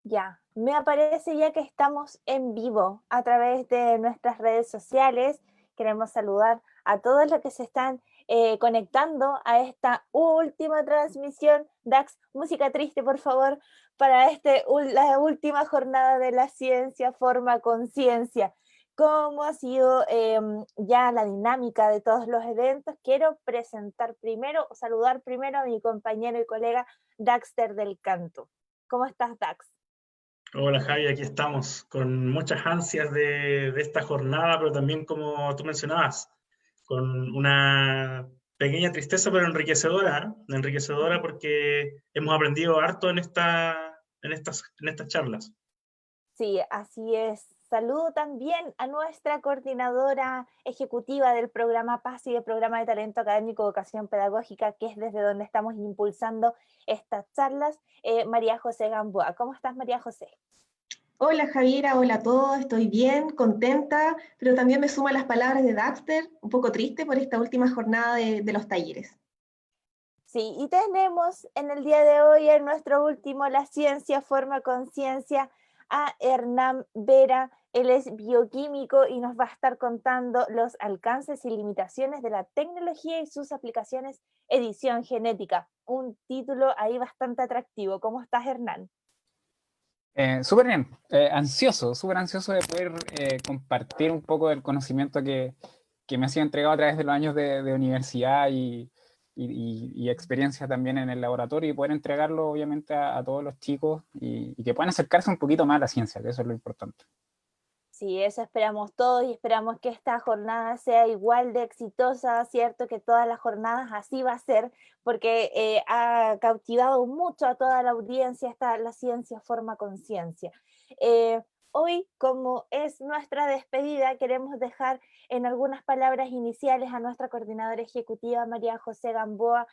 Ya, me aparece ya que estamos en vivo a través de nuestras redes sociales. Queremos saludar a todos los que se están conectando a esta última transmisión. Dax, música triste, por favor, para la última jornada de la ciencia forma conciencia. ¿Cómo ha sido ya la dinámica de todos los eventos? Quiero presentar primero, o saludar primero a mi compañero y colega Daxter del Canto. ¿Cómo estás, Dax? Hola Javi, aquí estamos con muchas ansias de esta jornada, pero también como tú mencionabas, con una pequeña tristeza pero enriquecedora, ¿eh? Enriquecedora porque hemos aprendido harto en estas charlas. Sí, así es. Saludo también a nuestra coordinadora ejecutiva del programa PAS y del programa de talento académico Educación Pedagógica, que es desde donde estamos impulsando estas charlas, María José Gamboa. ¿Cómo estás, María José? Hola Javiera, hola a todos, estoy bien, contenta, pero también me suman las palabras de Daxter, un poco triste por esta última jornada de los talleres. Sí, y tenemos en el día de hoy, en nuestro último, La Ciencia Forma Conciencia, a Hernán Vera. Él es bioquímico y nos va a estar contando los alcances y limitaciones de la tecnología y sus aplicaciones, edición genética. Un título ahí bastante atractivo. ¿Cómo estás, Hernán? Súper bien, súper ansioso de poder compartir un poco del conocimiento que me ha sido entregado a través de los años de universidad y experiencia también en el laboratorio y poder entregarlo obviamente a todos los chicos y que puedan acercarse un poquito más a la ciencia, que eso es lo importante. Sí, eso esperamos todos y esperamos que esta jornada sea igual de exitosa, ¿cierto? Que todas las jornadas así va a ser, porque ha cautivado mucho a toda la audiencia la ciencia forma conciencia. Hoy, como es nuestra despedida, queremos dejar en algunas palabras iniciales a nuestra coordinadora ejecutiva, María José Gamboa,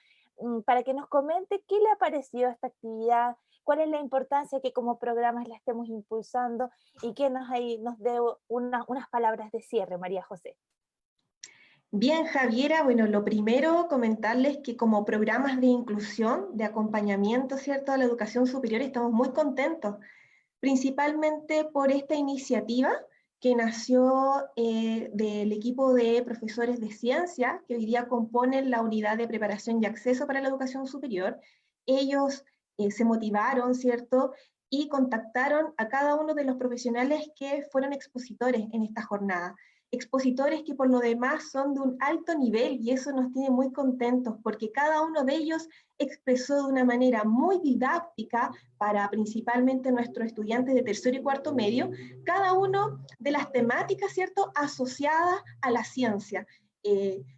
para que nos comente qué le ha parecido esta actividad, cuál es la importancia que como programas la estemos impulsando y que nos dé unas palabras de cierre, María José. Bien, Javiera, bueno, lo primero, comentarles que como programas de inclusión, de acompañamiento, ¿cierto?, a la educación superior, estamos muy contentos, principalmente por esta iniciativa que nació del equipo de profesores de ciencia, que hoy día componen la unidad de preparación y acceso para la educación superior. Ellos se motivaron, ¿cierto?, y contactaron a cada uno de los profesionales que fueron expositores en esta jornada. Expositores que por lo demás son de un alto nivel y eso nos tiene muy contentos porque cada uno de ellos expresó de una manera muy didáctica para principalmente nuestros estudiantes de tercero y cuarto medio, cada uno de las temáticas, ¿cierto?, asociadas a la ciencia.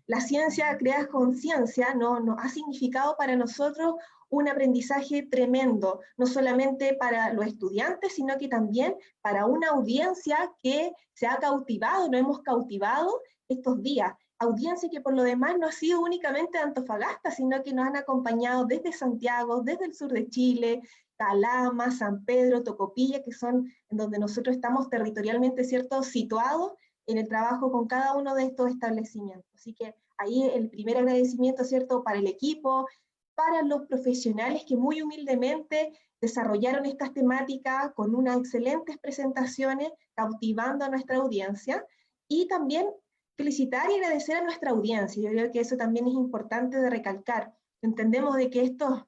La ciencia creada con ciencia no ha significado para nosotros un aprendizaje tremendo, no solamente para los estudiantes, sino que también para una audiencia que se ha cautivado, nos hemos cautivado estos días. Audiencia que por lo demás no ha sido únicamente de Antofagasta, sino que nos han acompañado desde Santiago, desde el sur de Chile, Calama, San Pedro, Tocopilla, que son en donde nosotros estamos territorialmente, ¿cierto?, situados en el trabajo con cada uno de estos establecimientos. Así que ahí el primer agradecimiento, ¿cierto?, para el equipo, para los profesionales que muy humildemente desarrollaron estas temáticas con unas excelentes presentaciones, cautivando a nuestra audiencia, y también felicitar y agradecer a nuestra audiencia. Yo creo que eso también es importante de recalcar. Entendemos de que estos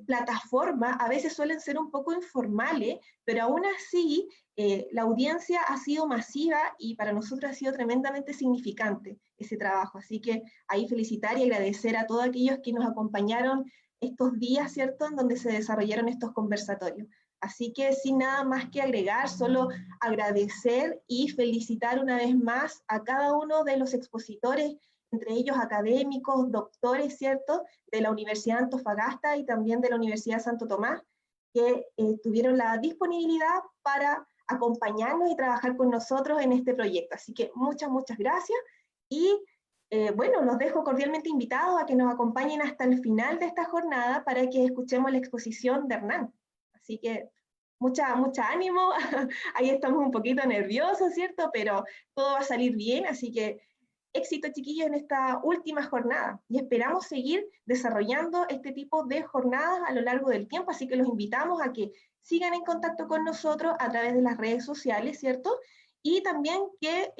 plataformas a veces suelen ser un poco informales, pero aún así la audiencia ha sido masiva y para nosotros ha sido tremendamente significante ese trabajo. Así que ahí felicitar y agradecer a todos aquellos que nos acompañaron estos días, ¿cierto?, en donde se desarrollaron estos conversatorios. Así que sin nada más que agregar, solo agradecer y felicitar una vez más a cada uno de los expositores, entre ellos académicos, doctores, ¿cierto?, de la Universidad de Antofagasta y también de la Universidad de Santo Tomás, que tuvieron la disponibilidad para acompañarnos y trabajar con nosotros en este proyecto. Así que muchas gracias y bueno, los dejo cordialmente invitados a que nos acompañen hasta el final de esta jornada para que escuchemos la exposición de Hernán. Así que mucha ánimo, ahí estamos un poquito nerviosos, ¿cierto? Pero todo va a salir bien, así que éxito, chiquillos, en esta última jornada y esperamos seguir desarrollando este tipo de jornadas a lo largo del tiempo, así que los invitamos a que sigan en contacto con nosotros a través de las redes sociales, ¿cierto? Y también que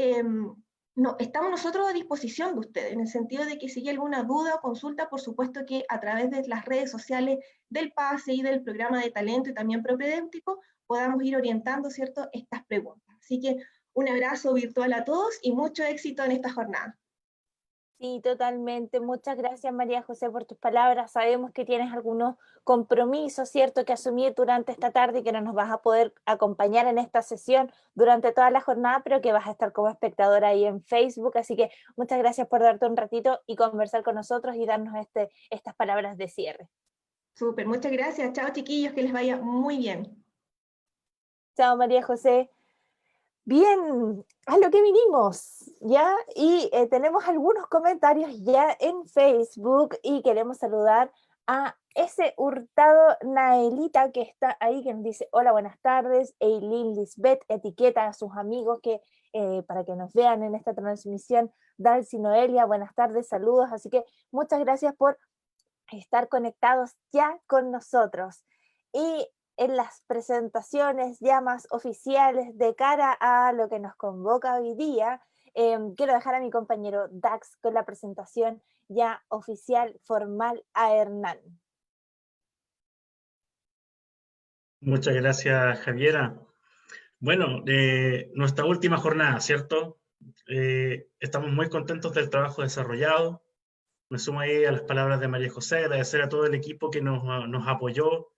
no, estamos nosotros a disposición de ustedes, en el sentido de que si hay alguna duda o consulta, por supuesto que a través de las redes sociales del PASE y del programa de talento y también propedéutico, podamos ir orientando, ¿cierto?, estas preguntas. Así que un abrazo virtual a todos y mucho éxito en esta jornada. Sí, totalmente. Muchas gracias, María José, por tus palabras. Sabemos que tienes algunos compromisos, ¿cierto?, que asumir durante esta tarde y que no nos vas a poder acompañar en esta sesión durante toda la jornada, pero que vas a estar como espectadora ahí en Facebook. Así que muchas gracias por darte un ratito y conversar con nosotros y darnos estas palabras de cierre. Súper, muchas gracias. Chao, chiquillos, que les vaya muy bien. Chao, María José. Bien, a lo que vinimos, ¿ya? Y tenemos algunos comentarios ya en Facebook y queremos saludar a ese Hurtado Naelita que está ahí, que nos dice, hola, buenas tardes, Eileen Lisbeth, etiqueta a sus amigos que para que nos vean en esta transmisión, Dalcy Noelia, buenas tardes, saludos, así que muchas gracias por estar conectados ya con nosotros. Y en las presentaciones ya más oficiales de cara a lo que nos convoca hoy día, quiero dejar a mi compañero Dax con la presentación ya oficial, formal a Hernán. Muchas gracias, Javiera. Bueno, nuestra última jornada, ¿cierto? Estamos muy contentos del trabajo desarrollado. Me sumo ahí a las palabras de María José, agradecer a todo el equipo que nos apoyó,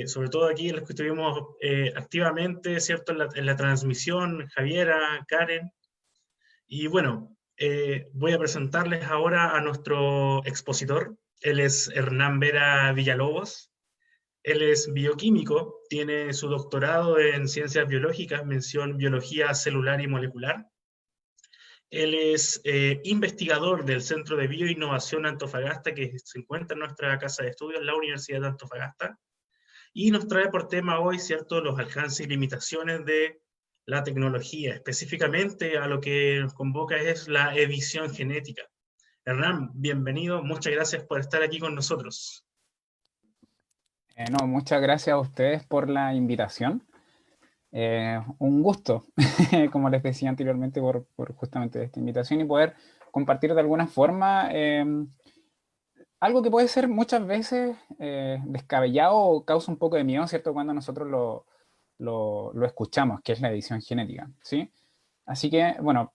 sobre todo aquí los que estuvimos activamente, ¿cierto?, en la transmisión, Javiera, Karen. Y bueno, voy a presentarles ahora a nuestro expositor. Él es Hernán Vera Villalobos. Él es bioquímico, tiene su doctorado en ciencias biológicas, mención biología celular y molecular. Él es investigador del Centro de Bioinnovación Antofagasta, que se encuentra en nuestra casa de estudios, la Universidad de Antofagasta, y nos trae por tema hoy, ¿cierto?, los alcances y limitaciones de la tecnología. Específicamente a lo que nos convoca es la edición genética. Hernán, bienvenido, muchas gracias por estar aquí con nosotros. No, muchas gracias a ustedes por la invitación. Un gusto, como les decía anteriormente, por justamente esta invitación y poder compartir de alguna forma algo que puede ser muchas veces descabellado o causa un poco de miedo, ¿cierto?, cuando nosotros lo escuchamos, que es la edición genética, ¿sí? Así que, bueno,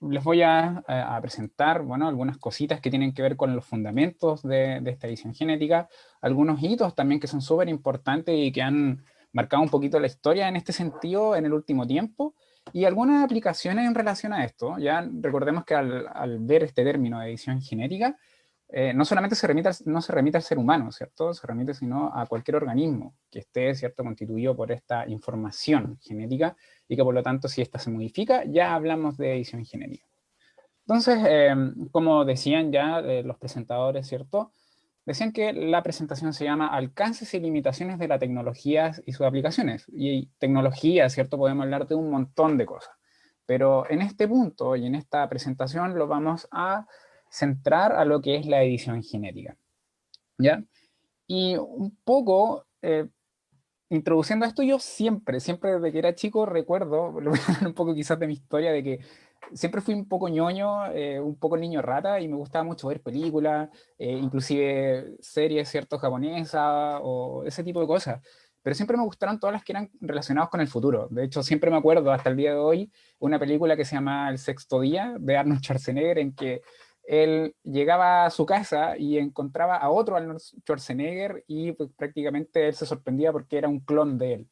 les voy a presentar, bueno, algunas cositas que tienen que ver con los fundamentos de esta edición genética, algunos hitos también que son súper importantes y que han marcado un poquito la historia en este sentido en el último tiempo, y algunas aplicaciones en relación a esto. Ya recordemos que al ver este término de edición genética, no solamente no se remite al ser humano, ¿cierto? Se remite sino a cualquier organismo que esté, ¿cierto?, constituido por esta información genética y que por lo tanto si esta se modifica, ya hablamos de edición genética. Entonces, como decían ya los presentadores, ¿cierto?, decían que la presentación se llama Alcances y limitaciones de la tecnología y sus aplicaciones. Y tecnología, ¿cierto?, podemos hablar de un montón de cosas. Pero en este punto y en esta presentación lo vamos a centrar a lo que es la edición genética, ¿ya? Y un poco, introduciendo esto, yo siempre desde que era chico recuerdo, lo voy a hablar un poco quizás de mi historia, de que siempre fui un poco ñoño, un poco niño rata, y me gustaba mucho ver películas, inclusive series, ¿cierto?, japonesas, o ese tipo de cosas. Pero siempre me gustaron todas las que eran relacionadas con el futuro. De hecho, siempre me acuerdo, hasta el día de hoy, una película que se llama El Sexto Día, de Arnold Schwarzenegger, en que él llegaba a su casa y encontraba a otro Arnold Schwarzenegger y pues, prácticamente él se sorprendía porque era un clon de él.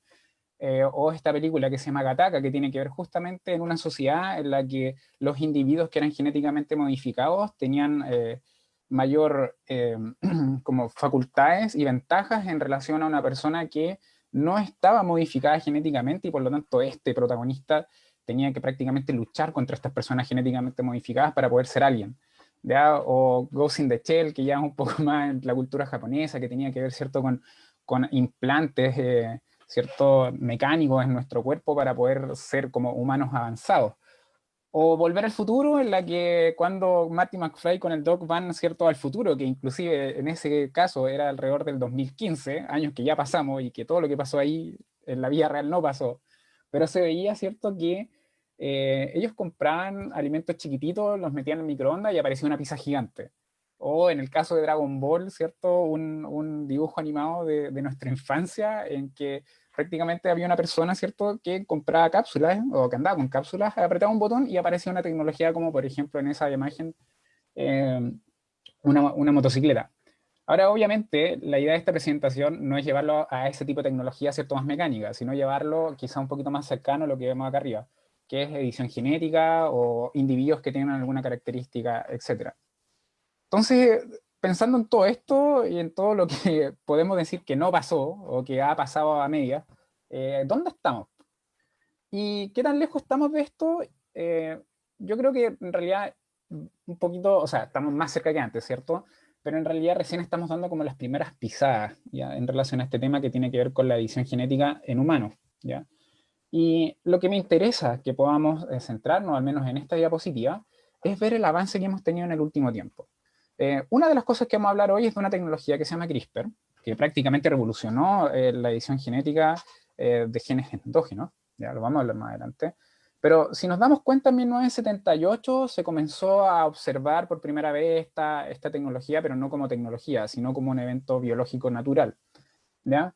O esta película que se llama Gattaca, que tiene que ver justamente en una sociedad en la que los individuos que eran genéticamente modificados tenían mayor como facultades y ventajas en relación a una persona que no estaba modificada genéticamente, y por lo tanto este protagonista tenía que prácticamente luchar contra estas personas genéticamente modificadas para poder ser alguien. ¿Ya? O Ghost in the Shell, que ya es un poco más en la cultura japonesa, que tenía que ver, ¿cierto?, con implantes cierto, mecánicos en nuestro cuerpo para poder ser como humanos avanzados. O Volver al Futuro, en la que cuando Marty McFly con el Doc van, ¿cierto?, al futuro, que inclusive en ese caso era alrededor del 2015, años que ya pasamos y que todo lo que pasó ahí en la vida real no pasó. Pero se veía, ¿cierto?, que ellos compraban alimentos chiquititos, los metían en el microondas y aparecía una pizza gigante. O en el caso de Dragon Ball, ¿cierto?, un dibujo animado de nuestra infancia en que prácticamente había una persona, ¿cierto?, que compraba cápsulas o que andaba con cápsulas, apretaba un botón y aparecía una tecnología como, por ejemplo, en esa imagen, eh, una motocicleta. Ahora, obviamente, la idea de esta presentación no es llevarlo a ese tipo de tecnología, ¿cierto?, más mecánica, sino llevarlo quizá un poquito más cercano a lo que vemos acá arriba, que es edición genética o individuos que tienen alguna característica, etc. Entonces, pensando en todo esto y en todo lo que podemos decir que no pasó o que ha pasado a media, ¿dónde estamos? ¿Y qué tan lejos estamos de esto? Yo creo que en realidad un poquito, o sea, estamos más cerca que antes, ¿cierto? Pero en realidad recién estamos dando como las primeras pisadas, ¿ya? En relación a este tema que tiene que ver con la edición genética en humanos, ¿ya? Y lo que me interesa que podamos centrarnos, al menos en esta diapositiva, es ver el avance que hemos tenido en el último tiempo. Una de las cosas que vamos a hablar hoy es de una tecnología que se llama CRISPR, que prácticamente revolucionó la edición genética de genes endógenos. Ya lo vamos a hablar más adelante. Pero si nos damos cuenta, en 1978 se comenzó a observar por primera vez esta tecnología, pero no como tecnología, sino como un evento biológico natural, ¿ya?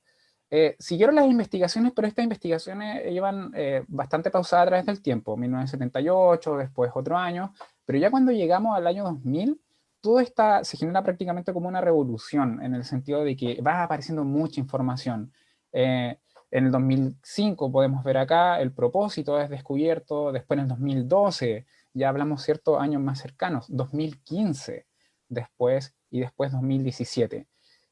Siguieron las investigaciones, pero estas investigaciones llevan bastante pausadas a través del tiempo, 1978, después otro año, pero ya cuando llegamos al año 2000, todo se genera prácticamente como una revolución, en el sentido de que va apareciendo mucha información. En el 2005 podemos ver acá, el propósito es descubierto, después en el 2012, ya hablamos ciertos años más cercanos, 2015, después y después 2017.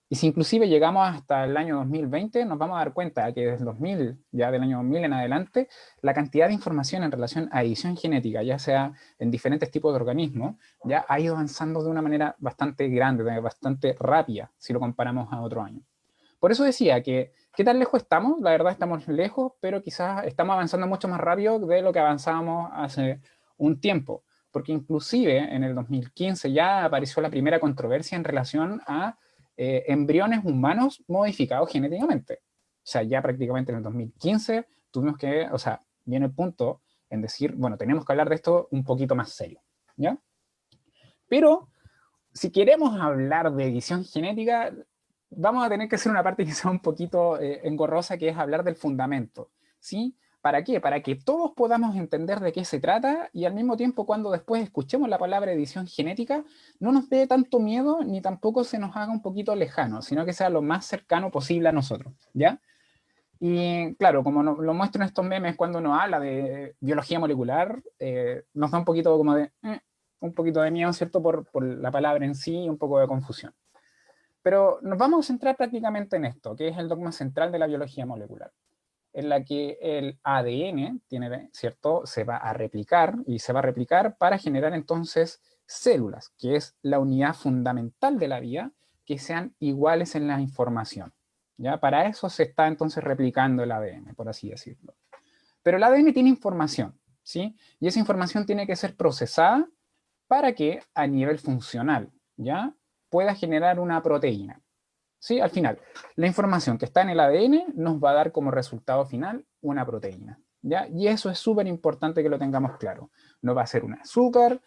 Y si inclusive llegamos hasta el año 2020, nos vamos a dar cuenta que desde el 2000, ya del año 2000 en adelante, la cantidad de información en relación a edición genética, ya sea en diferentes tipos de organismos, ya ha ido avanzando de una manera bastante grande, bastante rápida, si lo comparamos a otro año. Por eso decía que, ¿qué tan lejos estamos? La verdad estamos lejos, pero quizás estamos avanzando mucho más rápido de lo que avanzábamos hace un tiempo. Porque inclusive en el 2015 ya apareció la primera controversia en relación a embriones humanos modificados genéticamente. O sea, ya prácticamente en el 2015 tuvimos que, o sea, viene el punto en decir, bueno, tenemos que hablar de esto un poquito más serio, ¿ya? Pero si queremos hablar de edición genética, vamos a tener que hacer una parte que sea un poquito engorrosa, que es hablar del fundamento, ¿sí? ¿Para qué? Para que todos podamos entender de qué se trata y al mismo tiempo cuando después escuchemos la palabra edición genética, no nos dé tanto miedo ni tampoco se nos haga un poquito lejano, sino que sea lo más cercano posible a nosotros, ¿ya? Y claro, como lo muestro en estos memes, cuando uno habla de biología molecular, nos da un poquito como de... un poquito de miedo, ¿cierto? Por la palabra en sí y un poco de confusión. Pero nos vamos a centrar prácticamente en esto, que es el dogma central de la biología molecular, en la que el ADN tiene, ¿cierto? Se va a replicar y se va a replicar para generar entonces células, que es la unidad fundamental de la vida, que sean iguales en la información. ¿Ya? Para eso se está entonces replicando el ADN, por así decirlo. Pero el ADN tiene información, ¿sí? Y esa información tiene que ser procesada para que a nivel funcional, ¿ya? Pueda generar una proteína. ¿Sí? Al final, la información que está en el ADN nos va a dar como resultado final una proteína, ¿ya? Y eso es súper importante que lo tengamos claro. No va a ser un azúcar,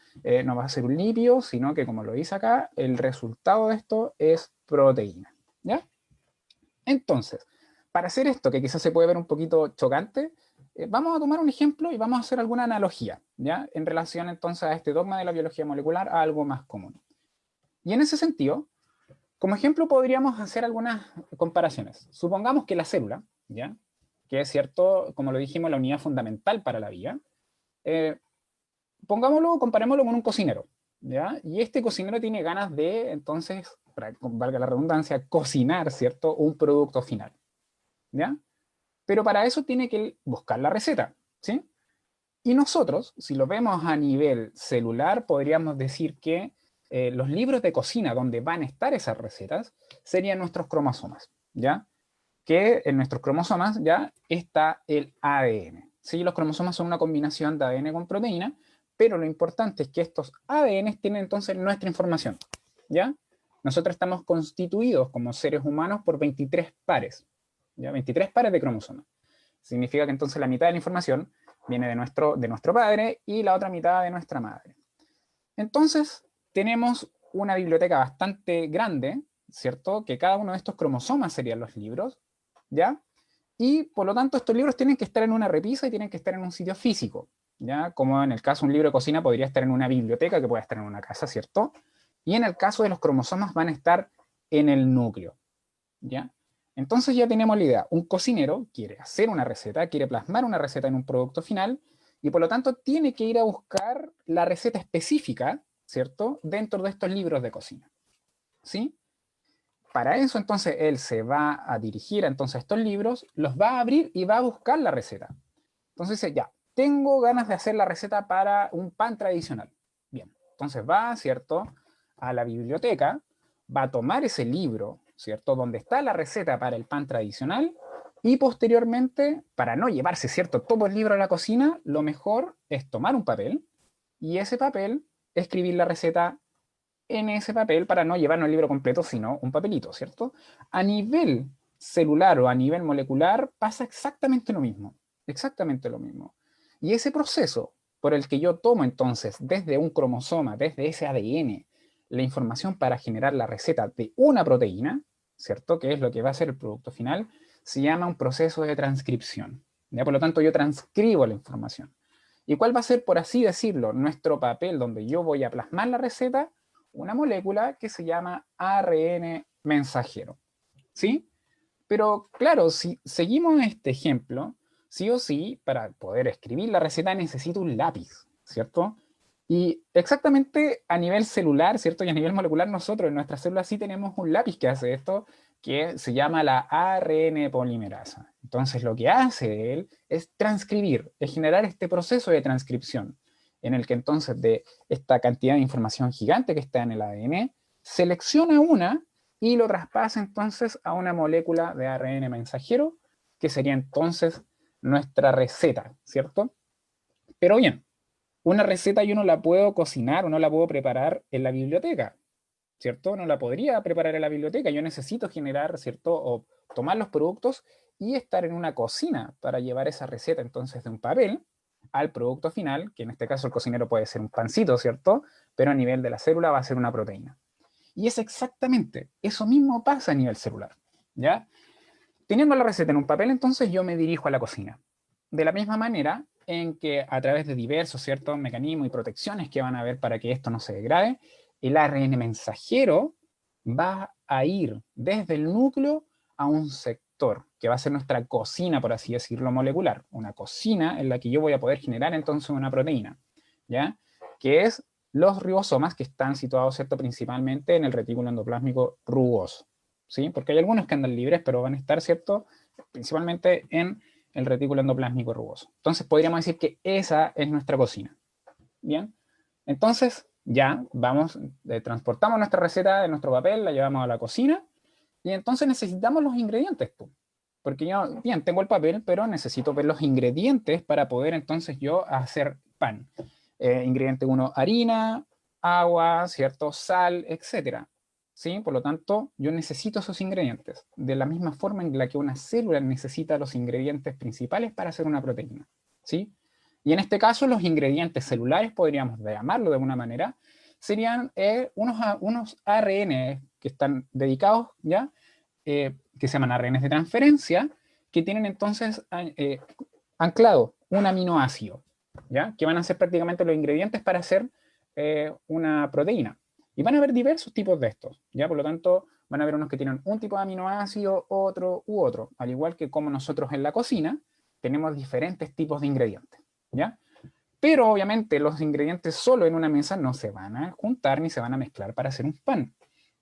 no va a ser un lípido, sino que, como lo dice acá, el resultado de esto es proteína, ¿ya? Entonces, para hacer esto, que quizás se puede ver un poquito chocante, vamos a tomar un ejemplo y vamos a hacer alguna analogía, ¿ya? En relación entonces a este dogma de la biología molecular a algo más común. Y en ese sentido, como ejemplo podríamos hacer algunas comparaciones. Supongamos que la célula, ¿ya? Que es cierto, como lo dijimos, la unidad fundamental para la vida, comparémoslo con un cocinero, ¿ya? Y este cocinero tiene ganas de, entonces, valga la redundancia, cocinar, ¿cierto? Un producto final, ¿ya? Pero para eso tiene que buscar la receta, ¿sí? Y nosotros, si lo vemos a nivel celular, podríamos decir que los libros de cocina donde van a estar esas recetas serían nuestros cromosomas, ¿ya? Que en nuestros cromosomas ya está el ADN. ¿Sí? Los cromosomas son una combinación de ADN con proteína, Pero lo importante es que estos ADN tienen entonces nuestra información, ¿ya? Nosotros estamos constituidos como seres humanos por 23 pares, ¿ya? 23 pares de cromosomas. Significa que entonces la mitad de la información viene de nuestro padre y la otra mitad de nuestra madre. Entonces, tenemos una biblioteca bastante grande, ¿cierto? Que cada uno de estos cromosomas serían los libros, ¿ya? Y por lo tanto estos libros tienen que estar en una repisa y tienen que estar en un sitio físico, ¿ya? Como en el caso de un libro de cocina podría estar en una biblioteca que puede estar en una casa, ¿cierto? Y en el caso de los cromosomas van a estar en el núcleo, ¿ya? Entonces ya tenemos la idea. Un cocinero quiere hacer una receta, quiere plasmar una receta en un producto final, y por lo tanto tiene que ir a buscar la receta específica, ¿cierto? Dentro de estos libros de cocina, ¿sí? Para eso entonces él se va a dirigir entonces a estos libros, los va a abrir y va a buscar la receta. Entonces dice, ya, tengo ganas de hacer la receta para un pan tradicional. Bien, entonces va, ¿cierto?, a la biblioteca, va a tomar ese libro, ¿cierto?, donde está la receta para el pan tradicional, y posteriormente, para no llevarse, ¿cierto?, todo el libro a la cocina, lo mejor es tomar un papel, y ese papel, escribir la receta en ese papel para no llevarnos el libro completo, sino un papelito, ¿cierto? A nivel celular o a nivel molecular pasa exactamente lo mismo, exactamente lo mismo. Y ese proceso por el que yo tomo entonces desde un cromosoma, desde ese ADN, la información para generar la receta de una proteína, ¿cierto? Que es lo que va a ser el producto final, se llama un proceso de transcripción. ¿Ya? Por lo tanto, yo transcribo la información. ¿Y cuál va a ser, por así decirlo, nuestro papel donde yo voy a plasmar la receta? Una molécula que se llama ARN mensajero, ¿sí? Pero claro, si seguimos este ejemplo, sí o sí, para poder escribir la receta necesito un lápiz, ¿cierto? Y exactamente a nivel celular, ¿cierto? Y a nivel molecular nosotros en nuestras células sí tenemos un lápiz que hace esto, que se llama la ARN polimerasa. Entonces lo que hace él es transcribir, es generar este proceso de transcripción, en el que entonces de esta cantidad de información gigante que está en el ADN, selecciona una y lo traspasa entonces a una molécula de ARN mensajero, que sería entonces nuestra receta, ¿cierto? Pero bien, una receta yo no la puedo cocinar o no la puedo preparar en la biblioteca, ¿cierto? No la podría preparar en la biblioteca, yo necesito generar, ¿cierto? O tomar los productos y estar en una cocina para llevar esa receta entonces de un papel al producto final, que en este caso el cocinero puede ser un pancito, ¿cierto? Pero a nivel de la célula va a ser una proteína. Y es exactamente, eso mismo pasa a nivel celular, ¿ya? Teniendo la receta en un papel, entonces yo me dirijo a la cocina. De la misma manera en que a través de diversos, ¿cierto?, mecanismos y protecciones que van a haber para que esto no se degrade, el ARN mensajero va a ir desde el núcleo a un sector, que va a ser nuestra cocina, por así decirlo, molecular. Una cocina en la que yo voy a poder generar entonces una proteína, ¿ya? Que es los ribosomas que están situados, ¿cierto?, principalmente en el retículo endoplásmico rugoso, ¿sí? Porque hay algunos que andan libres, pero van a estar, ¿cierto?, principalmente en el retículo endoplásmico rugoso. Entonces podríamos decir que esa es nuestra cocina. Bien, entonces ya vamos, transportamos nuestra receta de nuestro papel, la llevamos a la cocina y entonces necesitamos los ingredientes, porque yo, bien, tengo el papel, pero necesito ver los ingredientes para poder entonces yo hacer pan. Ingrediente 1, harina, agua, ¿cierto? Sal, etcétera. ¿Sí? Por lo tanto, yo necesito esos ingredientes, de la misma forma en la que una célula necesita los ingredientes principales para hacer una proteína, ¿sí? Y en este caso, los ingredientes celulares, podríamos llamarlo de alguna manera, serían unos ARN que están dedicados, ¿ya? Que se llaman ARNs de transferencia, que tienen entonces anclado un aminoácido, ¿ya? Que van a ser prácticamente los ingredientes para hacer una proteína. Y van a haber diversos tipos de estos, ¿ya? Por lo tanto, van a haber unos que tienen un tipo de aminoácido, otro u otro, al igual que como nosotros en la cocina tenemos diferentes tipos de ingredientes, ¿ya? Pero obviamente los ingredientes solo en una mesa no se van a juntar ni se van a mezclar para hacer un pan,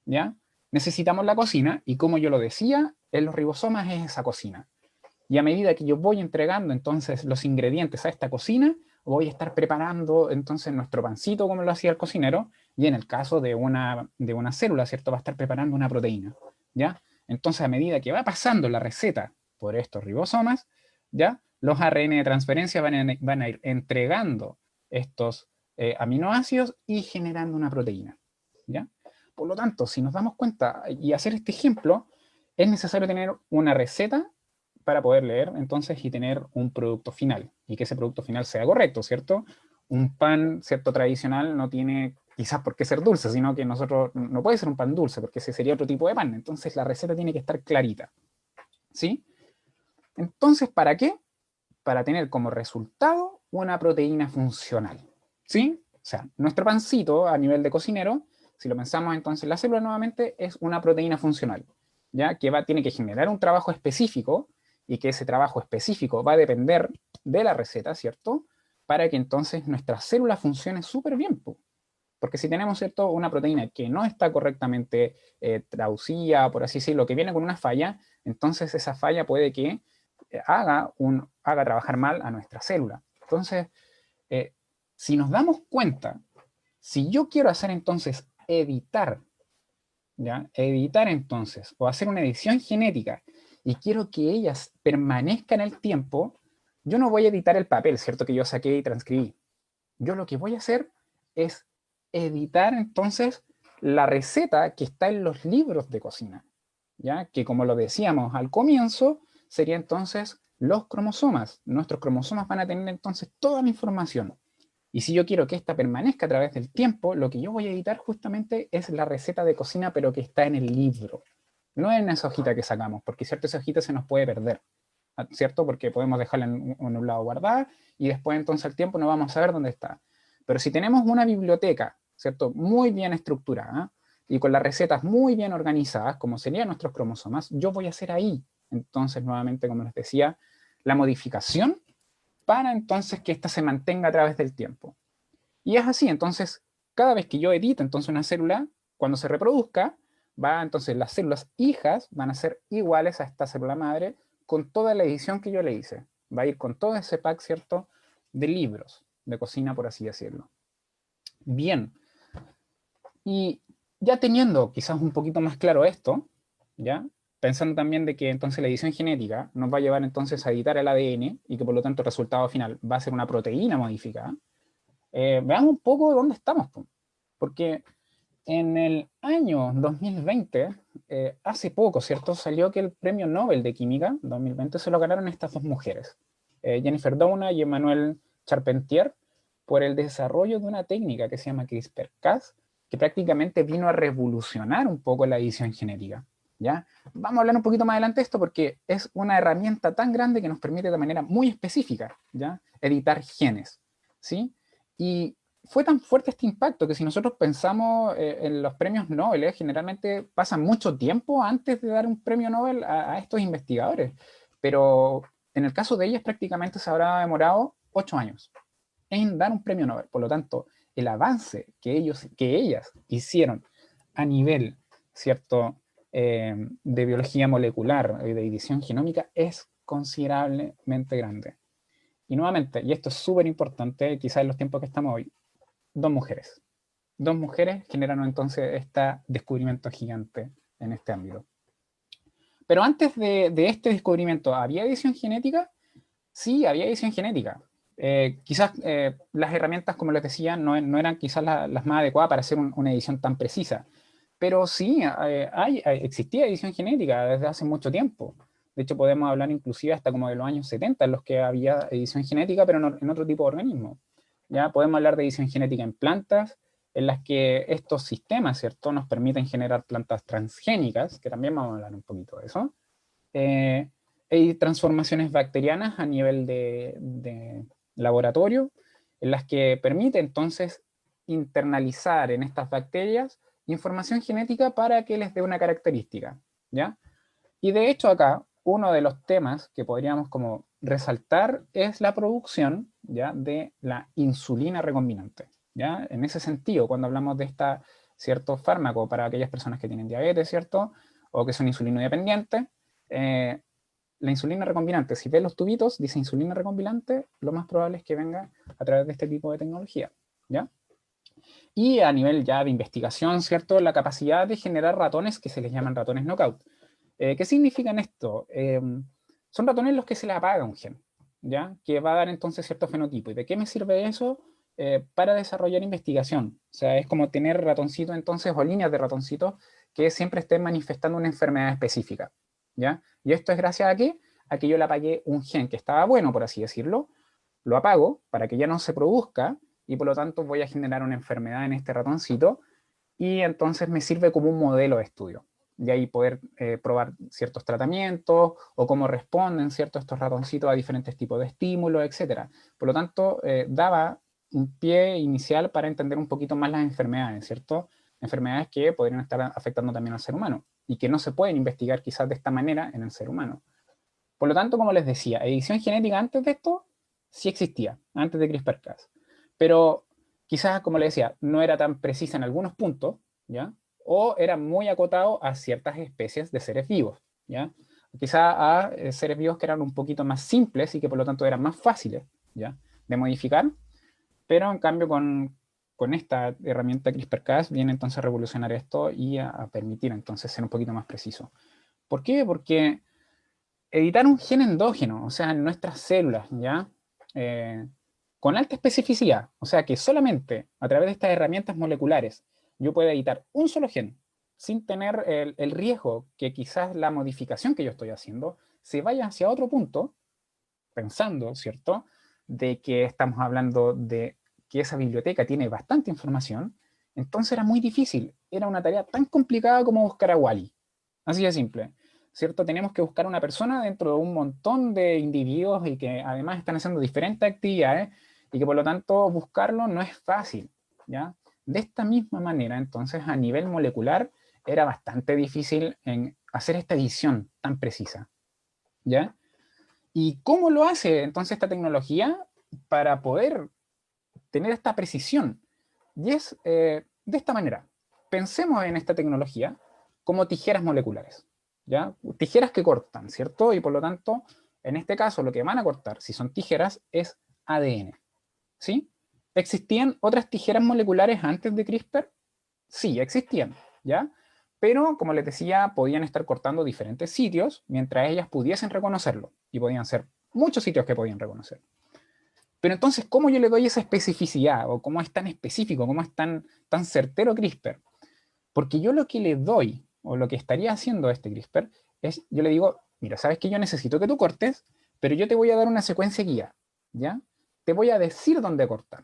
¿ya? Necesitamos la cocina y como yo lo decía, en los ribosomas es esa cocina. Y a medida que yo voy entregando entonces los ingredientes a esta cocina, voy a estar preparando entonces nuestro pancito como lo hacía el cocinero, y en el caso de una célula, ¿cierto? Va a estar preparando una proteína, ¿ya? Entonces a medida que va pasando la receta por estos ribosomas, ¿ya? Los ARN de transferencia van a ir entregando estos aminoácidos y generando una proteína, ¿ya? Por lo tanto, si nos damos cuenta y hacer este ejemplo, es necesario tener una receta para poder leer entonces y tener un producto final, y que ese producto final sea correcto, ¿cierto? Un pan, ¿cierto?, tradicional no tiene quizás por qué ser dulce, sino que nosotros, no puede ser un pan dulce, porque ese sería otro tipo de pan, entonces la receta tiene que estar clarita, ¿sí? Entonces, ¿para qué? Para tener como resultado una proteína funcional, ¿sí? O sea, nuestro pancito a nivel de cocinero, si lo pensamos entonces la célula nuevamente, es una proteína funcional, ¿ya? Que tiene que generar un trabajo específico y que ese trabajo específico va a depender de la receta, ¿cierto? Para que entonces nuestra célula funcione súper bien, porque si tenemos, ¿cierto?, una proteína que no está correctamente traducida, por así decirlo, que viene con una falla, entonces esa falla puede que haga trabajar mal a nuestra célula. Entonces, eh, si nos damos cuenta, si yo quiero hacer entonces editar, ¿ya? Editar entonces, o hacer una edición genética, y quiero que ellas permanezcan en el tiempo, yo no voy a editar el papel, ¿cierto?, que yo saqué y transcribí. Yo lo que voy a hacer es editar entonces la receta que está en los libros de cocina, ¿ya? Que como lo decíamos al comienzo, sería entonces los cromosomas. Nuestros cromosomas van a tener entonces toda la información. Y si yo quiero que esta permanezca a través del tiempo, lo que yo voy a editar justamente es la receta de cocina, pero que está en el libro, no en esa hojita que sacamos, porque cierto, esa hojita se nos puede perder, ¿cierto? Porque podemos dejarla en un lado guardada y después entonces al tiempo no vamos a saber dónde está. Pero si tenemos una biblioteca, ¿cierto?, muy bien estructurada y con las recetas muy bien organizadas, como serían nuestros cromosomas, yo voy a hacer ahí, entonces nuevamente, como les decía, la modificación para entonces que ésta se mantenga a través del tiempo. Y es así, entonces, cada vez que yo edito entonces una célula, cuando se reproduzca, entonces las células hijas van a ser iguales a esta célula madre con toda la edición que yo le hice. Va a ir con todo ese pack, ¿cierto?, de libros de cocina, por así decirlo. Bien, y ya teniendo quizás un poquito más claro esto, ¿ya? Pensando también de que entonces la edición genética nos va a llevar entonces a editar el ADN y que por lo tanto el resultado final va a ser una proteína modificada, veamos un poco dónde estamos, porque en el año 2020, hace poco, ¿cierto?, salió que el premio Nobel de Química 2020 se lo ganaron estas dos mujeres, Jennifer Doudna y Emmanuel Charpentier, por el desarrollo de una técnica que se llama CRISPR-Cas, que prácticamente vino a revolucionar un poco la edición genética, ¿ya? Vamos a hablar un poquito más adelante de esto porque es una herramienta tan grande que nos permite de manera muy específica, ¿ya?, editar genes, ¿sí? Y fue tan fuerte este impacto que si nosotros pensamos en los premios Nobel, generalmente pasan mucho tiempo antes de dar un premio Nobel a estos investigadores, pero en el caso de ellas prácticamente se habrá demorado 8 años en dar un premio Nobel. Por lo tanto, el avance que ellas hicieron a nivel, ¿cierto?, de biología molecular y de edición genómica es considerablemente grande. Y nuevamente, y esto es súper importante, quizás en los tiempos que estamos hoy, dos mujeres. Dos mujeres generaron entonces este descubrimiento gigante en este ámbito. Pero antes de este descubrimiento, ¿había edición genética? Sí, había edición genética. Quizás las herramientas, como les decía, no eran quizás las más adecuadas para hacer una edición tan precisa. Pero sí, existía edición genética desde hace mucho tiempo. De hecho, podemos hablar inclusive hasta como de los años 70 en los que había edición genética, pero en otro tipo de organismos. Ya podemos hablar de edición genética en plantas, en las que estos sistemas, ¿cierto?, nos permiten generar plantas transgénicas, que también vamos a hablar un poquito de eso. Hay transformaciones bacterianas a nivel de laboratorio, en las que permite entonces internalizar en estas bacterias información genética para que les dé una característica, ¿ya? Y de hecho acá, uno de los temas que podríamos como resaltar es la producción, ¿ya?, de la insulina recombinante, ¿ya? En ese sentido, cuando hablamos de cierto fármaco para aquellas personas que tienen diabetes, ¿cierto?, o que son insulinodependientes, la insulina recombinante, si ves los tubitos, dice insulina recombinante, lo más probable es que venga a través de este tipo de tecnología, ¿ya? Y a nivel ya de investigación, ¿cierto?, la capacidad de generar ratones que se les llaman ratones knockout. ¿Qué significan esto? Son ratones en los que se le apaga un gen, ¿ya?, que va a dar entonces cierto fenotipo. ¿Y de qué me sirve eso? para desarrollar investigación. O sea, es como tener ratoncitos entonces, o líneas de ratoncitos que siempre estén manifestando una enfermedad específica, ¿ya? Y esto es gracias a qué? A que yo le apagué un gen que estaba bueno, por así decirlo, lo apago para que ya no se produzca, y por lo tanto voy a generar una enfermedad en este ratoncito, y entonces me sirve como un modelo de estudio. Y ahí poder probar ciertos tratamientos, o cómo responden ciertos estos ratoncitos a diferentes tipos de estímulos, etc. Por lo tanto, daba un pie inicial para entender un poquito más las enfermedades, ¿cierto? Enfermedades que podrían estar afectando también al ser humano, y que no se pueden investigar quizás de esta manera en el ser humano. Por lo tanto, como les decía, edición genética antes de esto sí existía, antes de CRISPR-Cas. Pero quizás, como les decía, no era tan precisa en algunos puntos, ¿ya? O era muy acotado a ciertas especies de seres vivos, ¿ya? Quizás a seres vivos que eran un poquito más simples y que por lo tanto eran más fáciles, ¿ya? De modificar, pero en cambio con esta herramienta CRISPR-Cas viene entonces a revolucionar esto y a permitir entonces ser un poquito más preciso. ¿Por qué? Porque editar un gen endógeno, o sea, en nuestras células, ¿ya? Con alta especificidad, o sea, que solamente a través de estas herramientas moleculares yo pueda editar un solo gen sin tener el riesgo que quizás la modificación que yo estoy haciendo se vaya hacia otro punto, pensando, ¿cierto?, de que estamos hablando de que esa biblioteca tiene bastante información, entonces era muy difícil, era una tarea tan complicada como buscar a Wally, así de simple. ¿Cierto? Tenemos que buscar una persona dentro de un montón de individuos y que además están haciendo diferentes actividades y que por lo tanto buscarlo no es fácil, ¿ya? De esta misma manera, entonces, a nivel molecular, era bastante difícil en hacer esta edición tan precisa, ¿ya? ¿Y cómo lo hace entonces esta tecnología para poder tener esta precisión? Y es de esta manera. Pensemos en esta tecnología como tijeras moleculares, ¿ya? Tijeras que cortan, ¿cierto? Y por lo tanto, en este caso, lo que van a cortar, si son tijeras, es ADN, ¿sí? ¿Existían otras tijeras moleculares antes de CRISPR? Sí, existían, ¿ya? Pero, como les decía, podían estar cortando diferentes sitios mientras ellas pudiesen reconocerlo. Y podían ser muchos sitios que podían reconocer. Pero entonces, ¿cómo yo le doy esa especificidad? ¿O cómo es tan específico? ¿Cómo es tan certero CRISPR? Porque yo lo que le doy, o lo que estaría haciendo este CRISPR, es, yo le digo, mira, sabes que yo necesito que tú cortes, pero yo te voy a dar una secuencia guía, ¿ya? Te voy a decir dónde cortar,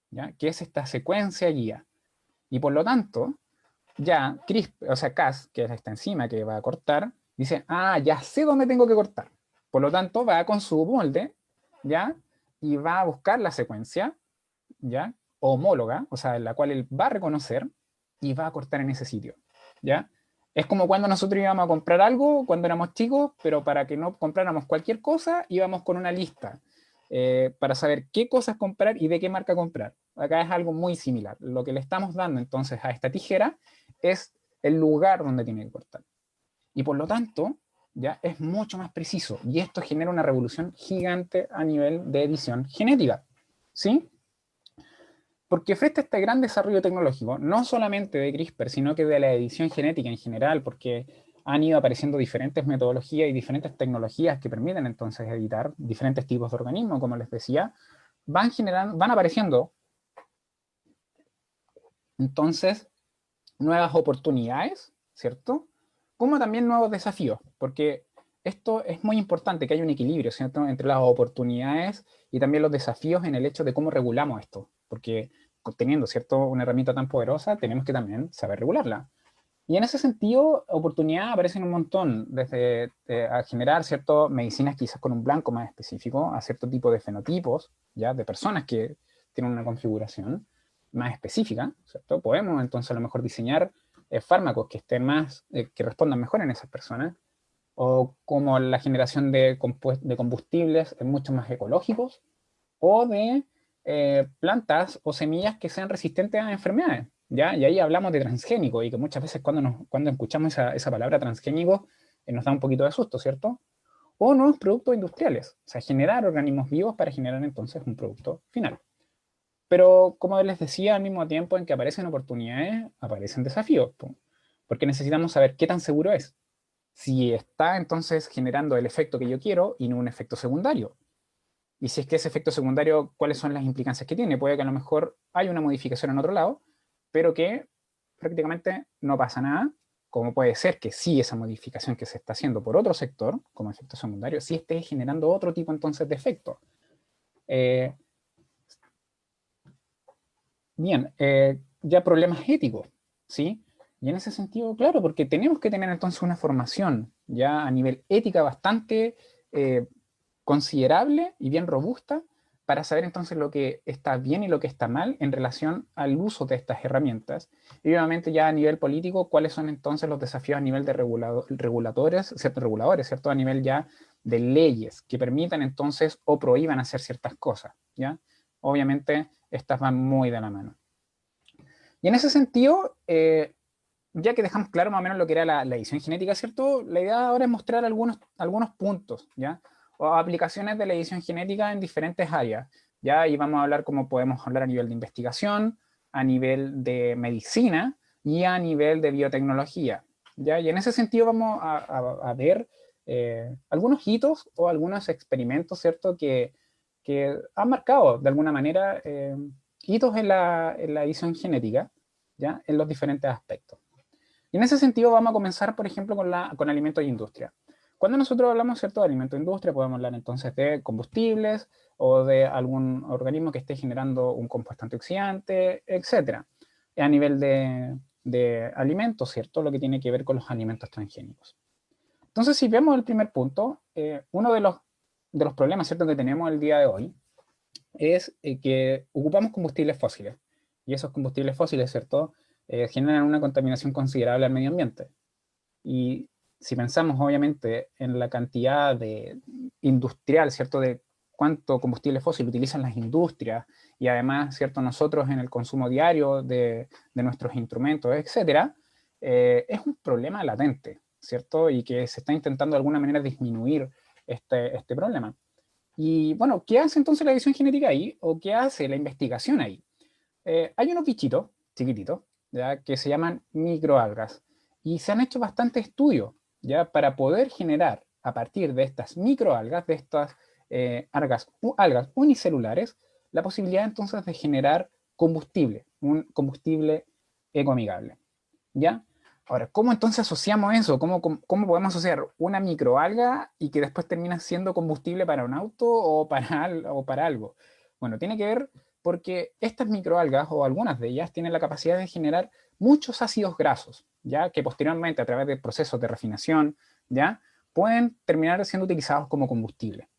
¿ya? Que es esta secuencia guía. Y por lo tanto, ya CRISPR, o sea, Cas, que es esta enzima que va a cortar, dice, ah, ya sé dónde tengo que cortar. Por lo tanto, va con su molde, ¿ya? Y va a buscar la secuencia, ¿ya? Homóloga, o sea, en la cual él va a reconocer y va a cortar en ese sitio, ¿ya? Es como cuando nosotros íbamos a comprar algo cuando éramos chicos, pero para que no compráramos cualquier cosa, íbamos con una lista para saber qué cosas comprar y de qué marca comprar. Acá es algo muy similar. Lo que le estamos dando entonces a esta tijera es el lugar donde tiene que cortar. Y por lo tanto, ya es mucho más preciso. Y esto genera una revolución gigante a nivel de edición genética, ¿sí? Porque frente a este gran desarrollo tecnológico, no solamente de CRISPR, sino que de la edición genética en general, porque han ido apareciendo diferentes metodologías y diferentes tecnologías que permiten entonces editar diferentes tipos de organismos, como les decía, van apareciendo entonces nuevas oportunidades, ¿cierto? Como también nuevos desafíos, porque esto es muy importante, que haya un equilibrio, ¿cierto?, entre las oportunidades y también los desafíos en el hecho de cómo regulamos esto, porque teniendo, ¿cierto?, una herramienta tan poderosa, tenemos que también saber regularla. Y en ese sentido, oportunidades aparecen un montón, desde a generar, ¿cierto?, medicinas quizás con un blanco más específico, a cierto tipo de fenotipos, ¿ya?, de personas que tienen una configuración más específica, ¿cierto? Podemos entonces a lo mejor diseñar fármacos que estén más, que respondan mejor en esas personas, o como la generación de combustibles mucho más ecológicos, o de plantas o semillas que sean resistentes a enfermedades, ¿ya? Y ahí hablamos de transgénico, y que muchas veces cuando escuchamos esa palabra transgénico nos da un poquito de susto, ¿cierto? O nuevos productos industriales, o sea, generar organismos vivos para generar entonces un producto final. Pero como les decía, al mismo tiempo en que aparecen oportunidades, aparecen desafíos, porque necesitamos saber qué tan seguro es. Si está entonces generando el efecto que yo quiero y no un efecto secundario. Y si es que ese efecto secundario, ¿cuáles son las implicancias que tiene? Puede que a lo mejor hay una modificación en otro lado, pero que prácticamente no pasa nada, como puede ser que sí esa modificación que se está haciendo por otro sector, como efecto secundario, sí esté generando otro tipo entonces de efecto. Bien, ya problemas éticos, ¿sí? Y en ese sentido, claro, porque tenemos que tener entonces una formación ya a nivel ética bastante considerable y bien robusta para saber entonces lo que está bien y lo que está mal en relación al uso de estas herramientas. Y obviamente ya a nivel político, cuáles son entonces los desafíos a nivel de reguladores, ¿cierto? A nivel ya de leyes que permitan entonces o prohíban hacer ciertas cosas, ¿ya? Obviamente estas van muy de la mano. Y en ese sentido, ya que dejamos claro más o menos lo que era la edición genética, ¿cierto? La idea ahora es mostrar algunos puntos, ¿ya? O aplicaciones de la edición genética en diferentes áreas, ¿ya? Y vamos a hablar como podemos hablar a nivel de investigación, a nivel de medicina y a nivel de biotecnología, ¿ya? Y en ese sentido vamos a ver algunos hitos o algunos experimentos, ¿cierto? Que han marcado de alguna manera hitos en la edición genética, ¿ya? En los diferentes aspectos. Y en ese sentido vamos a comenzar, por ejemplo, con alimentos de industria. Cuando nosotros hablamos, ¿cierto?, de alimentos de industria, podemos hablar entonces de combustibles o de algún organismo que esté generando un compuesto antioxidante, etc. A nivel de alimentos, ¿cierto?, lo que tiene que ver con los alimentos transgénicos. Entonces, si vemos el primer punto, uno de los problemas, ¿cierto?, que tenemos el día de hoy es que ocupamos combustibles fósiles. Y esos combustibles fósiles, ¿cierto?, generan una contaminación considerable al medio ambiente. Y si pensamos, obviamente, en la cantidad industrial, ¿cierto?, de cuánto combustible fósil utilizan las industrias, y además, ¿cierto?, nosotros en el consumo diario de nuestros instrumentos, etcétera, es un problema latente, ¿cierto?, y que se está intentando de alguna manera disminuir este problema. Y bueno, ¿qué hace entonces la edición genética ahí? ¿O qué hace la investigación ahí? Hay unos bichitos chiquititos, ¿ya?, que se llaman microalgas. Y se han hecho bastantes estudios, ¿ya?, para poder generar a partir de estas microalgas, de estas algas unicelulares, la posibilidad entonces de generar combustible, un combustible ecoamigable, ¿ya? Ahora, ¿cómo entonces asociamos eso? ¿Cómo podemos asociar una microalga y que después termina siendo combustible para un auto o para algo? Bueno, tiene que ver porque estas microalgas, o algunas de ellas, tienen la capacidad de generar muchos ácidos grasos, ¿ya?, que posteriormente, a través de procesos de refinación, ¿ya?, pueden terminar siendo utilizados como combustible,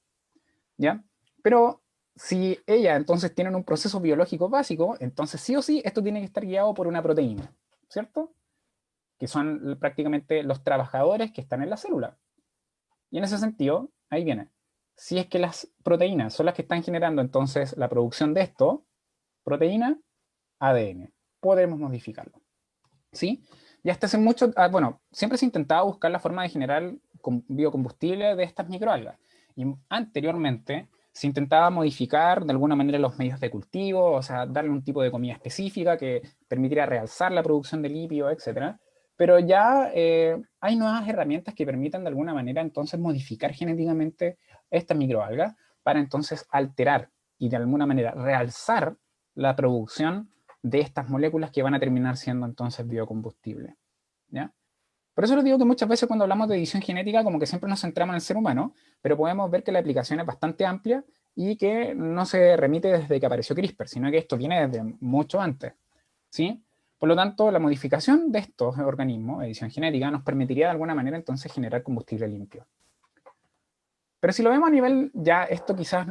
¿ya? Pero si ellas entonces tienen un proceso biológico básico, entonces sí o sí esto tiene que estar guiado por una proteína, ¿cierto?, que son prácticamente los trabajadores que están en la célula. Y en ese sentido, ahí viene. Si es que las proteínas son las que están generando entonces la producción de esto, proteína, ADN, podemos modificarlo, ¿sí? Y hasta hace mucho, bueno, siempre se intentaba buscar la forma de generar biocombustible de estas microalgas. Y anteriormente se intentaba modificar de alguna manera los medios de cultivo, o sea, darle un tipo de comida específica que permitiera realzar la producción de lípidos, etcétera. Pero ya hay nuevas herramientas que permitan de alguna manera entonces modificar genéticamente estas microalgas para entonces alterar y de alguna manera realzar la producción de estas moléculas que van a terminar siendo entonces biocombustible, ¿ya? Por eso les digo que muchas veces cuando hablamos de edición genética como que siempre nos centramos en el ser humano, pero podemos ver que la aplicación es bastante amplia y que no se remite desde que apareció CRISPR, sino que esto viene desde mucho antes, ¿sí? Por lo tanto, la modificación de estos organismos, edición genética, nos permitiría de alguna manera entonces generar combustible limpio. Pero si lo vemos a nivel, ya esto quizás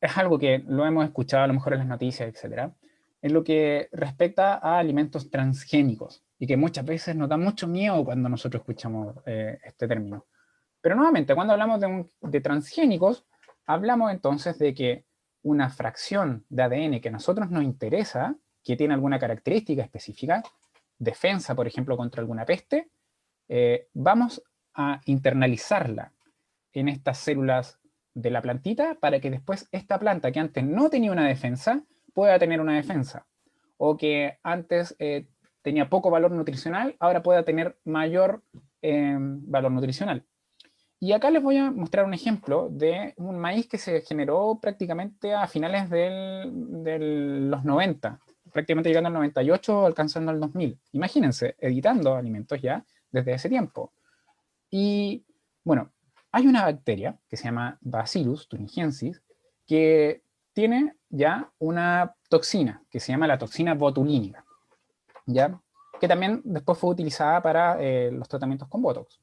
es algo que lo hemos escuchado a lo mejor en las noticias, etcétera, en lo que respecta a alimentos transgénicos, y que muchas veces nos da mucho miedo cuando nosotros escuchamos este término. Pero nuevamente, cuando hablamos de transgénicos, hablamos entonces de que una fracción de ADN que a nosotros nos interesa, que tiene alguna característica específica, defensa, por ejemplo, contra alguna peste, vamos a internalizarla en estas células de la plantita para que después esta planta que antes no tenía una defensa pueda tener una defensa, o que antes tenía poco valor nutricional, ahora pueda tener mayor valor nutricional. Y acá les voy a mostrar un ejemplo de un maíz que se generó prácticamente a finales de los 90, prácticamente llegando al 98, alcanzando el 2000. Imagínense, editando alimentos ya desde ese tiempo. Y bueno, hay una bacteria que se llama Bacillus thuringiensis que tiene ya una toxina que se llama la toxina botulínica, ¿ya? Que también después fue utilizada para los tratamientos con Botox,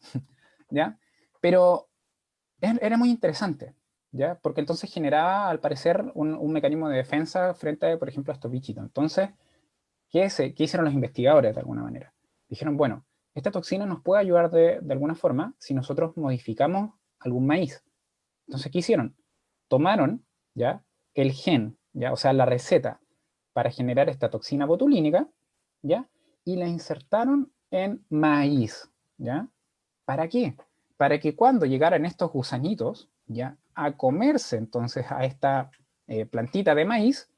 ¿ya? Pero era muy interesante, ¿ya? Porque entonces generaba, al parecer, un mecanismo de defensa frente a, por ejemplo, a estos bichitos. Entonces, ¿qué hicieron los investigadores de alguna manera? Dijeron, bueno, esta toxina nos puede ayudar de alguna forma si nosotros modificamos algún maíz. Entonces, ¿qué hicieron? Tomaron, ¿ya? El gen, ¿ya? O sea, la receta para generar esta toxina botulínica, ¿ya? Y la insertaron en maíz, ¿ya? ¿Para qué? Para que cuando llegaran estos gusanitos, ¿ya? A comerse entonces a esta plantita de maíz,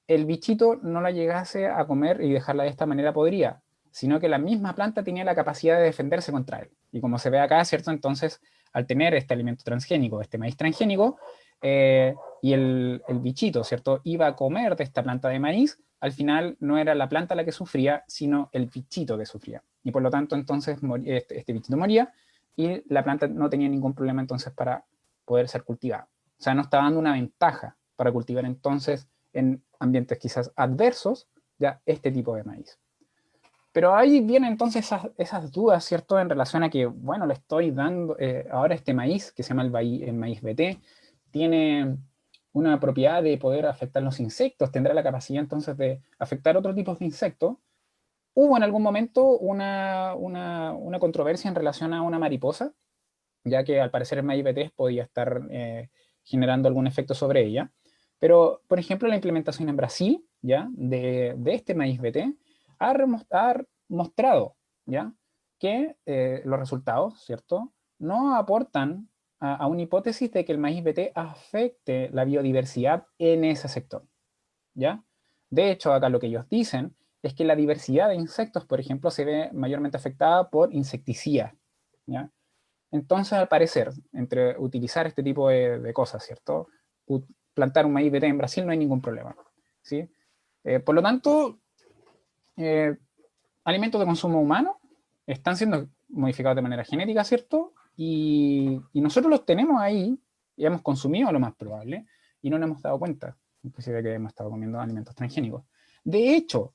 el bichito no la llegase a comer y dejarla de esta manera podría, sino que la misma planta tenía la capacidad de defenderse contra él. Y como se ve acá, ¿cierto? Entonces, al tener este alimento transgénico, este maíz transgénico, y el bichito, ¿cierto? Iba a comer de esta planta de maíz, al final no era la planta la que sufría, sino el bichito que sufría. Y por lo tanto, entonces, este bichito moría y la planta no tenía ningún problema entonces para poder ser cultivada. O sea, no estaba dando una ventaja para cultivar entonces en ambientes quizás adversos, ya este tipo de maíz. Pero ahí vienen entonces esas dudas, ¿cierto? En relación a que, bueno, le estoy dando, ahora este maíz, que se llama el maíz BT, tiene una propiedad de poder afectar los insectos, tendrá la capacidad entonces de afectar otros tipos de insectos. Hubo en algún momento una controversia en relación a una mariposa, ya que al parecer el maíz BT podía estar generando algún efecto sobre ella. Pero, por ejemplo, la implementación en Brasil, ¿ya? De este maíz BT ha mostrado, ¿ya? Que los resultados, ¿cierto? No aportan a una hipótesis de que el maíz BT afecte la biodiversidad en ese sector, ¿ya? De hecho, acá lo que ellos dicen es que la diversidad de insectos, por ejemplo, se ve mayormente afectada por insecticidas, ¿ya? Entonces, al parecer, entre utilizar este tipo de cosas, ¿cierto? Plantar un maíz BT en Brasil no hay ningún problema, ¿sí? Por lo tanto, alimentos de consumo humano están siendo modificados de manera genética, ¿cierto? Y nosotros los tenemos ahí y hemos consumido lo más probable y no nos hemos dado cuenta, inclusive de que hemos estado comiendo alimentos transgénicos. De hecho,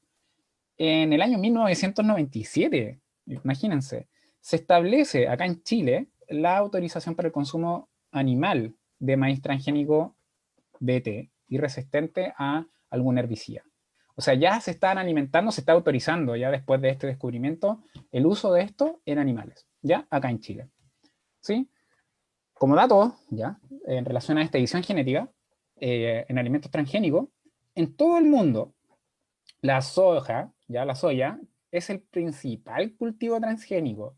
en el año 1997, imagínense, se establece acá en Chile la autorización para el consumo animal de maíz transgénico BT y resistente a algún herbicida. O sea, ya se están alimentando, se está autorizando ya después de este descubrimiento el uso de esto en animales, ya acá en Chile. ¿Sí? Como dato, ya, en relación a esta edición genética, en alimentos transgénicos, en todo el mundo, la soja, ya la soya, es el principal cultivo transgénico.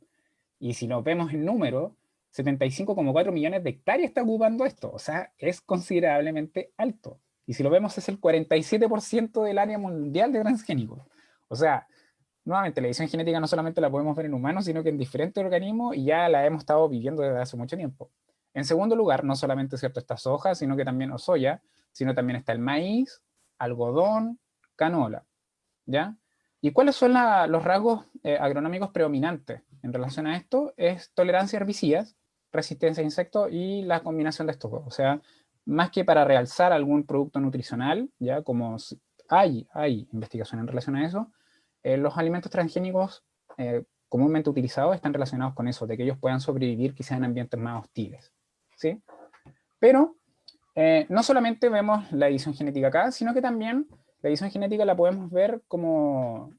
Y si nos vemos el número, 75,4 millones de hectáreas está ocupando esto. O sea, es considerablemente alto. Y si lo vemos, es el 47% del área mundial de transgénicos. O sea, nuevamente, la edición genética no solamente la podemos ver en humanos, sino que en diferentes organismos y ya la hemos estado viviendo desde hace mucho tiempo. En segundo lugar, no solamente ¿cierto? Esta soja, sino que también soya, sino también está el maíz, algodón, canola. ¿Ya? ¿Y cuáles son los rasgos agronómicos predominantes en relación a esto? Es tolerancia a herbicidas, resistencia a insectos y la combinación de estos dos. O sea, más que para realzar algún producto nutricional, ya como hay investigación en relación a eso, los alimentos transgénicos comúnmente utilizados están relacionados con eso, de que ellos puedan sobrevivir quizás en ambientes más hostiles. ¿Sí? Pero no solamente vemos la edición genética acá, sino que también la edición genética la podemos ver como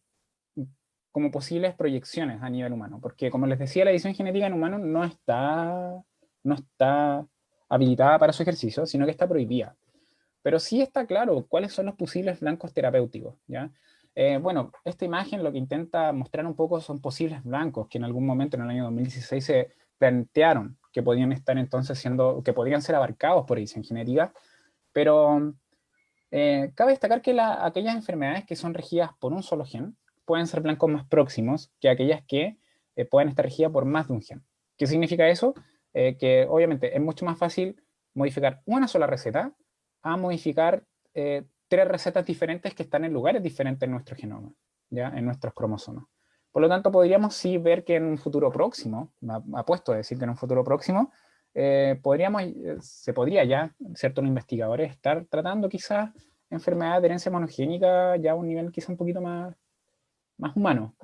posibles proyecciones a nivel humano, porque como les decía, la edición genética en humanos no está habilitada para su ejercicio, sino que está prohibida. Pero sí está claro cuáles son los posibles blancos terapéuticos, ¿ya? Bueno, esta imagen lo que intenta mostrar un poco son posibles blancos que en algún momento en el año 2016 se plantearon que podían estar entonces que podían ser abarcados por edición genética, pero cabe destacar que aquellas enfermedades que son regidas por un solo gen pueden ser blancos más próximos que aquellas que pueden estar regidas por más de un gen. ¿Qué significa eso? que obviamente es mucho más fácil modificar una sola receta a modificar 3 recetas diferentes que están en lugares diferentes en nuestro genoma, ¿ya? En nuestros cromosomas. Por lo tanto, podríamos sí ver que en un futuro próximo, apuesto a decir que en un futuro próximo, se podría ya, ciertos investigadores, estar tratando quizás enfermedades de herencia monogénica ya a un nivel quizá un poquito más humano,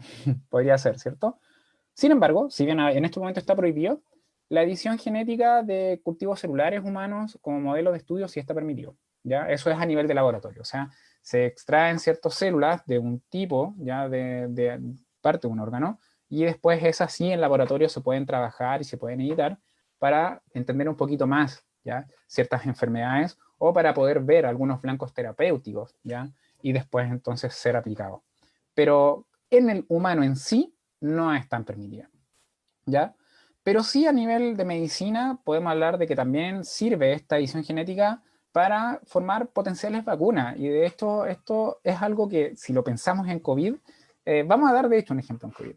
podría ser, ¿cierto? Sin embargo, si bien en este momento está prohibido, la edición genética de cultivos celulares humanos como modelo de estudio sí está permitido, ¿ya? Eso es a nivel de laboratorio, o sea, se extraen ciertas células de un tipo, ya de parte de un órgano, y después esas sí en laboratorio se pueden trabajar y se pueden editar para entender un poquito más, ¿ya? Ciertas enfermedades o para poder ver algunos blancos terapéuticos, ¿ya? Y después entonces ser aplicado. Pero en el humano en sí no es tan permitida, ¿ya? Pero sí a nivel de medicina podemos hablar de que también sirve esta edición genética para formar potenciales vacunas. Y de esto es algo que si lo pensamos en COVID, vamos a dar de hecho un ejemplo en COVID.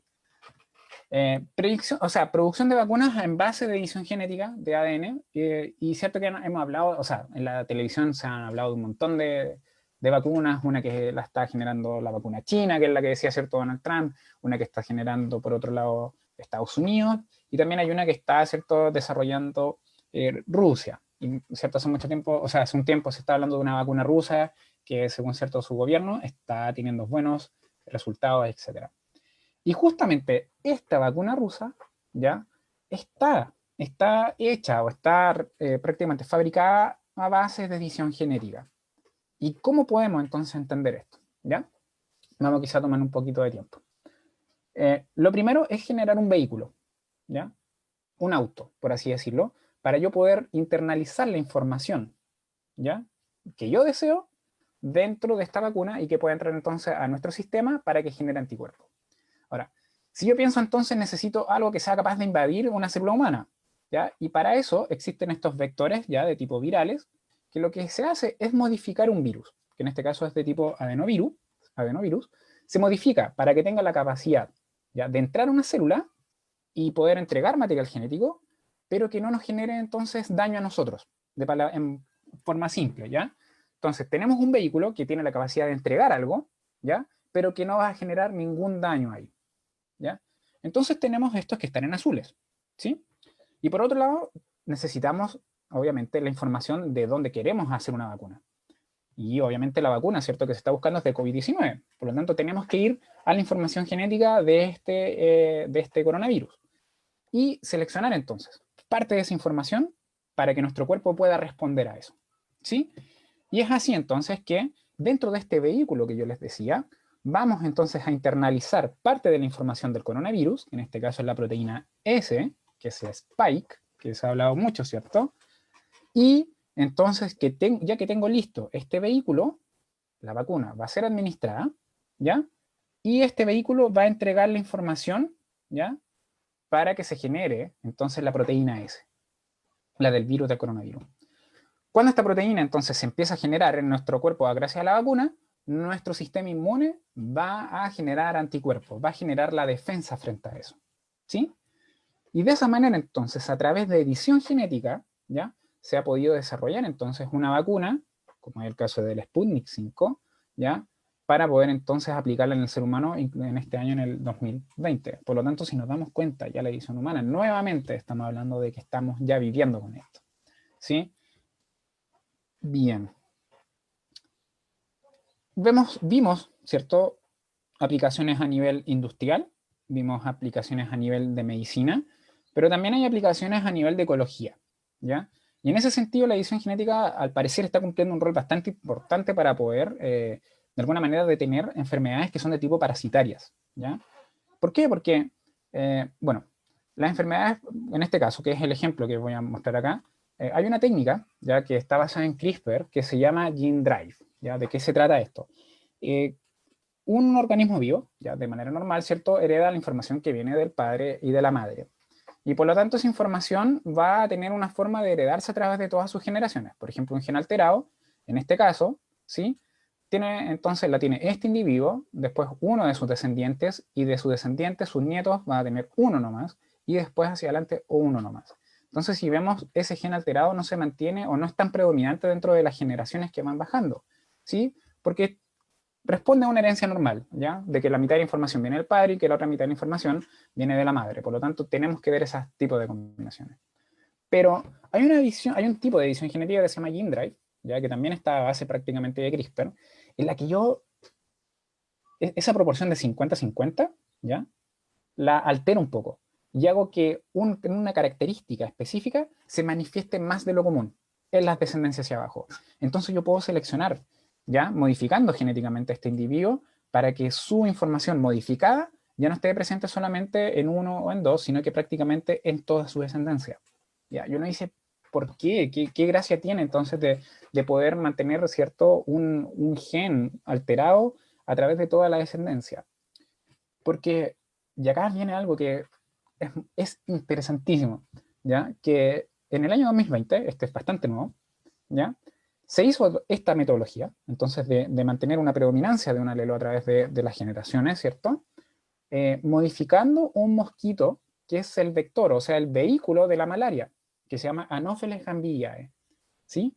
Producción de vacunas en base de edición genética de ADN, y cierto que hemos hablado, o sea, en la televisión se han hablado de un montón de vacunas, una que la está generando la vacuna china, que es la que decía cierto Donald Trump, una que está generando por otro lado Estados Unidos, y también hay una que está cierto desarrollando Rusia. Y cierto hace mucho tiempo, o sea, hace un tiempo se está hablando de una vacuna rusa que según cierto su gobierno está teniendo buenos resultados, etcétera. Y justamente esta vacuna rusa, ¿ya? Está hecha o está prácticamente fabricada a base de edición genética. ¿Y cómo podemos entonces entender esto? ¿Ya? Vamos quizá a tomar un poquito de tiempo. Lo primero es generar un vehículo, ¿ya? Un auto, por así decirlo, para yo poder internalizar la información, ¿ya? Que yo deseo dentro de esta vacuna y que pueda entrar entonces a nuestro sistema para que genere anticuerpos. Ahora, si yo pienso entonces necesito algo que sea capaz de invadir una célula humana, ¿ya? Y para eso existen estos vectores ya de tipo virales, que lo que se hace es modificar un virus, que en este caso es de tipo adenovirus, se modifica para que tenga la capacidad, ¿ya?, de entrar a una célula y poder entregar material genético, pero que no nos genere entonces daño a nosotros, en forma simple, ¿ya? Entonces tenemos un vehículo que tiene la capacidad de entregar algo, ¿ya?, pero que no va a generar ningún daño ahí, ¿ya? Entonces tenemos estos que están en azules, ¿sí? Y por otro lado, necesitamos, obviamente, la información de dónde queremos hacer una vacuna. Y obviamente la vacuna, ¿cierto?, que se está buscando es de COVID-19. Por lo tanto, tenemos que ir a la información genética de este coronavirus y seleccionar entonces parte de esa información para que nuestro cuerpo pueda responder a eso, ¿sí? Y es así entonces que dentro de este vehículo que yo les decía, vamos entonces a internalizar parte de la información del coronavirus, en este caso es la proteína S, que es la spike, que se ha hablado mucho, ¿cierto? Y entonces, ya que tengo listo este vehículo, la vacuna va a ser administrada, ¿ya? Y este vehículo va a entregar la información, ¿ya?, para que se genere entonces la proteína S, la del virus del coronavirus. Cuando esta proteína entonces se empieza a generar en nuestro cuerpo gracias a la vacuna, nuestro sistema inmune va a generar anticuerpos, va a generar la defensa frente a eso, ¿sí? Y de esa manera entonces, a través de edición genética, ¿ya?, se ha podido desarrollar entonces una vacuna, como es el caso del Sputnik 5, ¿ya?, para poder entonces aplicarla en el ser humano en este año, en el 2020. Por lo tanto, si nos damos cuenta, ya la edición humana, nuevamente estamos hablando de que estamos ya viviendo con esto, ¿sí? Bien. Vimos, ¿cierto?, aplicaciones a nivel industrial, vimos aplicaciones a nivel de medicina, pero también hay aplicaciones a nivel de ecología, ¿ya? Y en ese sentido, la edición genética, al parecer, está cumpliendo un rol bastante importante para poder, de alguna manera, detener enfermedades que son de tipo parasitarias, ¿ya? ¿Por qué? Porque, bueno, las enfermedades, en este caso, que es el ejemplo que voy a mostrar acá, hay una técnica, ya, que está basada en CRISPR, que se llama Gene Drive, ¿ya? ¿De qué se trata esto? Un organismo vivo, ya de manera normal, ¿cierto?, hereda la información que viene del padre y de la madre. Y por lo tanto esa información va a tener una forma de heredarse a través de todas sus generaciones. Por ejemplo, un gen alterado, en este caso, ¿sí?, entonces la tiene este individuo, después uno de sus descendientes, y de sus descendientes, sus nietos, van a tener uno nomás, y después hacia adelante uno nomás. Entonces, si vemos ese gen alterado no se mantiene o no es tan predominante dentro de las generaciones que van bajando, ¿sí? Porque responde a una herencia normal, ¿ya? De que la mitad de la información viene del padre y que la otra mitad de la información viene de la madre. Por lo tanto, tenemos que ver ese tipo de combinaciones. Pero hay hay un tipo de edición genética que se llama gene drive, ¿ya? Que también está a base prácticamente de CRISPR, en la que esa proporción de 50-50, ¿ya? La altero un poco y hago que una característica específica se manifieste más de lo común en las descendencias hacia abajo. Entonces yo puedo seleccionar, ya modificando genéticamente a este individuo para que su información modificada ya no esté presente solamente en uno o en dos, sino que prácticamente en toda su descendencia. Ya, yo no dice por qué, qué gracia tiene entonces de poder mantener, ¿cierto?, un gen alterado a través de toda la descendencia. Porque, y acá viene algo que es interesantísimo, ¿ya? Que en el año 2020, este es bastante nuevo, ¿ya? Se hizo esta metodología, entonces, de mantener una predominancia de un alelo a través de las generaciones, ¿cierto? Modificando un mosquito que es el vector, o sea, el vehículo de la malaria, que se llama Anopheles gambiae, ¿sí?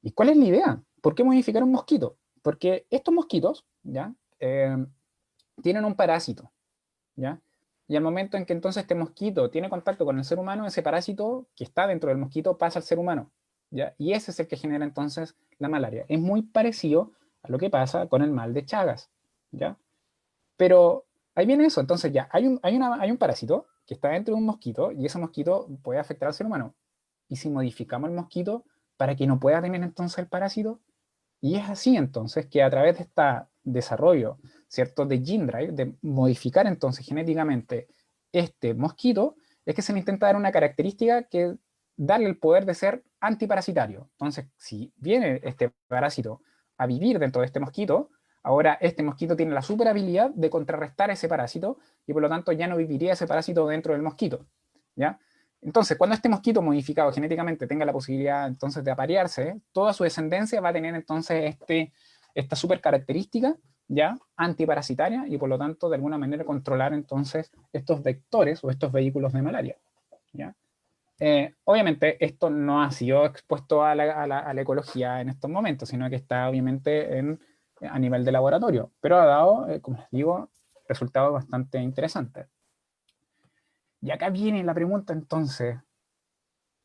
¿Y cuál es la idea? ¿Por qué modificar un mosquito? Porque estos mosquitos, ¿ya? Tienen un parásito, ¿ya? Y al momento en que entonces este mosquito tiene contacto con el ser humano, ese parásito que está dentro del mosquito pasa al ser humano, ¿ya? Y ese es el que genera entonces la malaria. Es muy parecido a lo que pasa con el mal de Chagas, ¿ya? Pero ahí viene eso, entonces ya, hay un parásito que está dentro de un mosquito y ese mosquito puede afectar al ser humano. Y si modificamos el mosquito para que no pueda tener entonces el parásito, y es así entonces que a través de este desarrollo, ¿cierto?, de gene drive, de modificar entonces genéticamente este mosquito, es que se le intenta dar una característica que darle el poder de ser antiparasitario. Entonces, si viene este parásito a vivir dentro de este mosquito, ahora este mosquito tiene la super habilidad de contrarrestar ese parásito y por lo tanto ya no viviría ese parásito dentro del mosquito, ¿ya? Entonces, cuando este mosquito modificado genéticamente tenga la posibilidad entonces de aparearse, toda su descendencia va a tener entonces esta super característica ya antiparasitaria y por lo tanto de alguna manera controlar entonces estos vectores o estos vehículos de malaria, ¿ya? Obviamente esto no ha sido expuesto a la ecología en estos momentos, sino que está obviamente a nivel de laboratorio, pero ha dado, como les digo, resultados bastante interesantes. Y acá viene la pregunta entonces,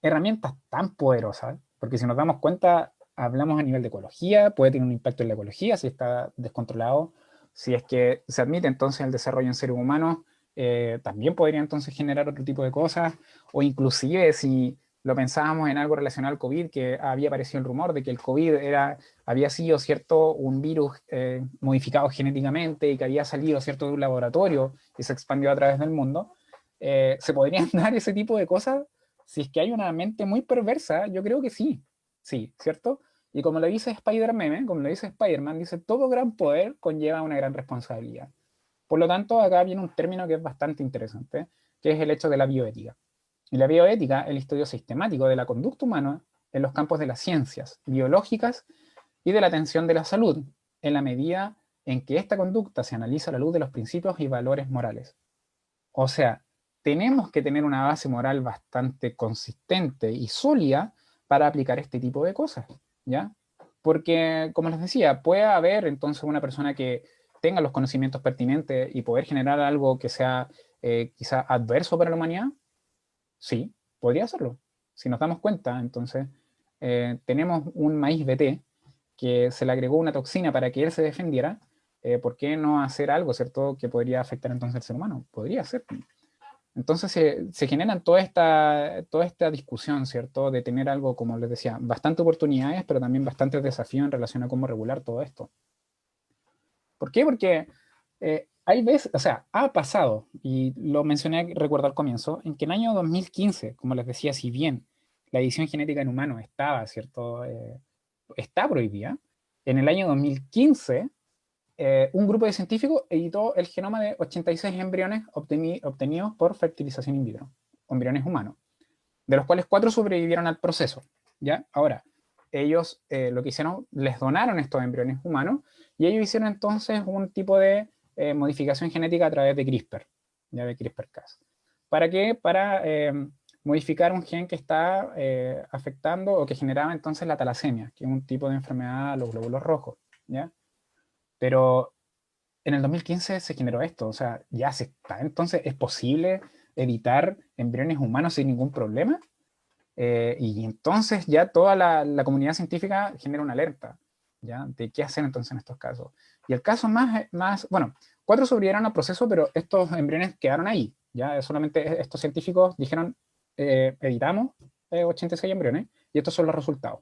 herramientas tan poderosas, porque si nos damos cuenta, hablamos a nivel de ecología, puede tener un impacto en la ecología si está descontrolado, si es que se admite entonces el desarrollo en seres humanos, también podría entonces generar otro tipo de cosas, o inclusive si lo pensábamos en algo relacionado al COVID, que había aparecido el rumor de que el COVID había sido, ¿cierto?, un virus modificado genéticamente y que había salido, ¿cierto?, de un laboratorio y se expandió a través del mundo, se podrían dar ese tipo de cosas. Si es que hay una mente muy perversa, yo creo que sí, sí, ¿cierto? Y como lo dice Spider-Man, como lo dice Spider-Man, dice, todo gran poder conlleva una gran responsabilidad. Por lo tanto, acá viene un término que es bastante interesante, que es el hecho de la bioética. Y la bioética es el estudio sistemático de la conducta humana en los campos de las ciencias biológicas y de la atención de la salud, en la medida en que esta conducta se analiza a la luz de los principios y valores morales. O sea, tenemos que tener una base moral bastante consistente y sólida para aplicar este tipo de cosas, ¿ya? Porque, como les decía, puede haber entonces una persona que tenga los conocimientos pertinentes y poder generar algo que sea quizá adverso para la humanidad. Sí, podría hacerlo. Si nos damos cuenta, entonces, tenemos un maíz BT que se le agregó una toxina para que él se defendiera. ¿Por qué no hacer algo, cierto, que podría afectar entonces al ser humano? Podría ser. Entonces se generan toda esta discusión, ¿cierto? De tener algo, como les decía, bastante oportunidades, pero también bastantes desafíos en relación a cómo regular todo esto. ¿Por qué? Porque hay veces, o sea, ha pasado, y lo mencioné, recuerdo al comienzo, en que en el año 2015, como les decía, si bien la edición genética en humanos estaba, ¿cierto? Está prohibida, en el año 2015 un grupo de científicos editó el genoma de 86 embriones obtenidos por fertilización in vitro, embriones humanos, de los cuales 4 sobrevivieron al proceso, ¿ya? Ahora, ellos lo que hicieron, les donaron estos embriones humanos y ellos hicieron entonces un tipo de modificación genética a través de CRISPR, ya de CRISPR-Cas. ¿Para qué? Para modificar un gen que está afectando o que generaba entonces la talasemia, que es un tipo de enfermedad a los glóbulos rojos, ¿ya? Pero en el 2015 se generó esto, o sea, ya se está, entonces es posible editar embriones humanos sin ningún problema, y entonces ya toda la comunidad científica genera una alerta, ¿ya? De qué hacer entonces en estos casos. Y el caso bueno, 4 sobrevivieron al proceso, pero estos embriones quedaron ahí, ¿ya? Solamente estos científicos dijeron, editamos 86 embriones, y estos son los resultados,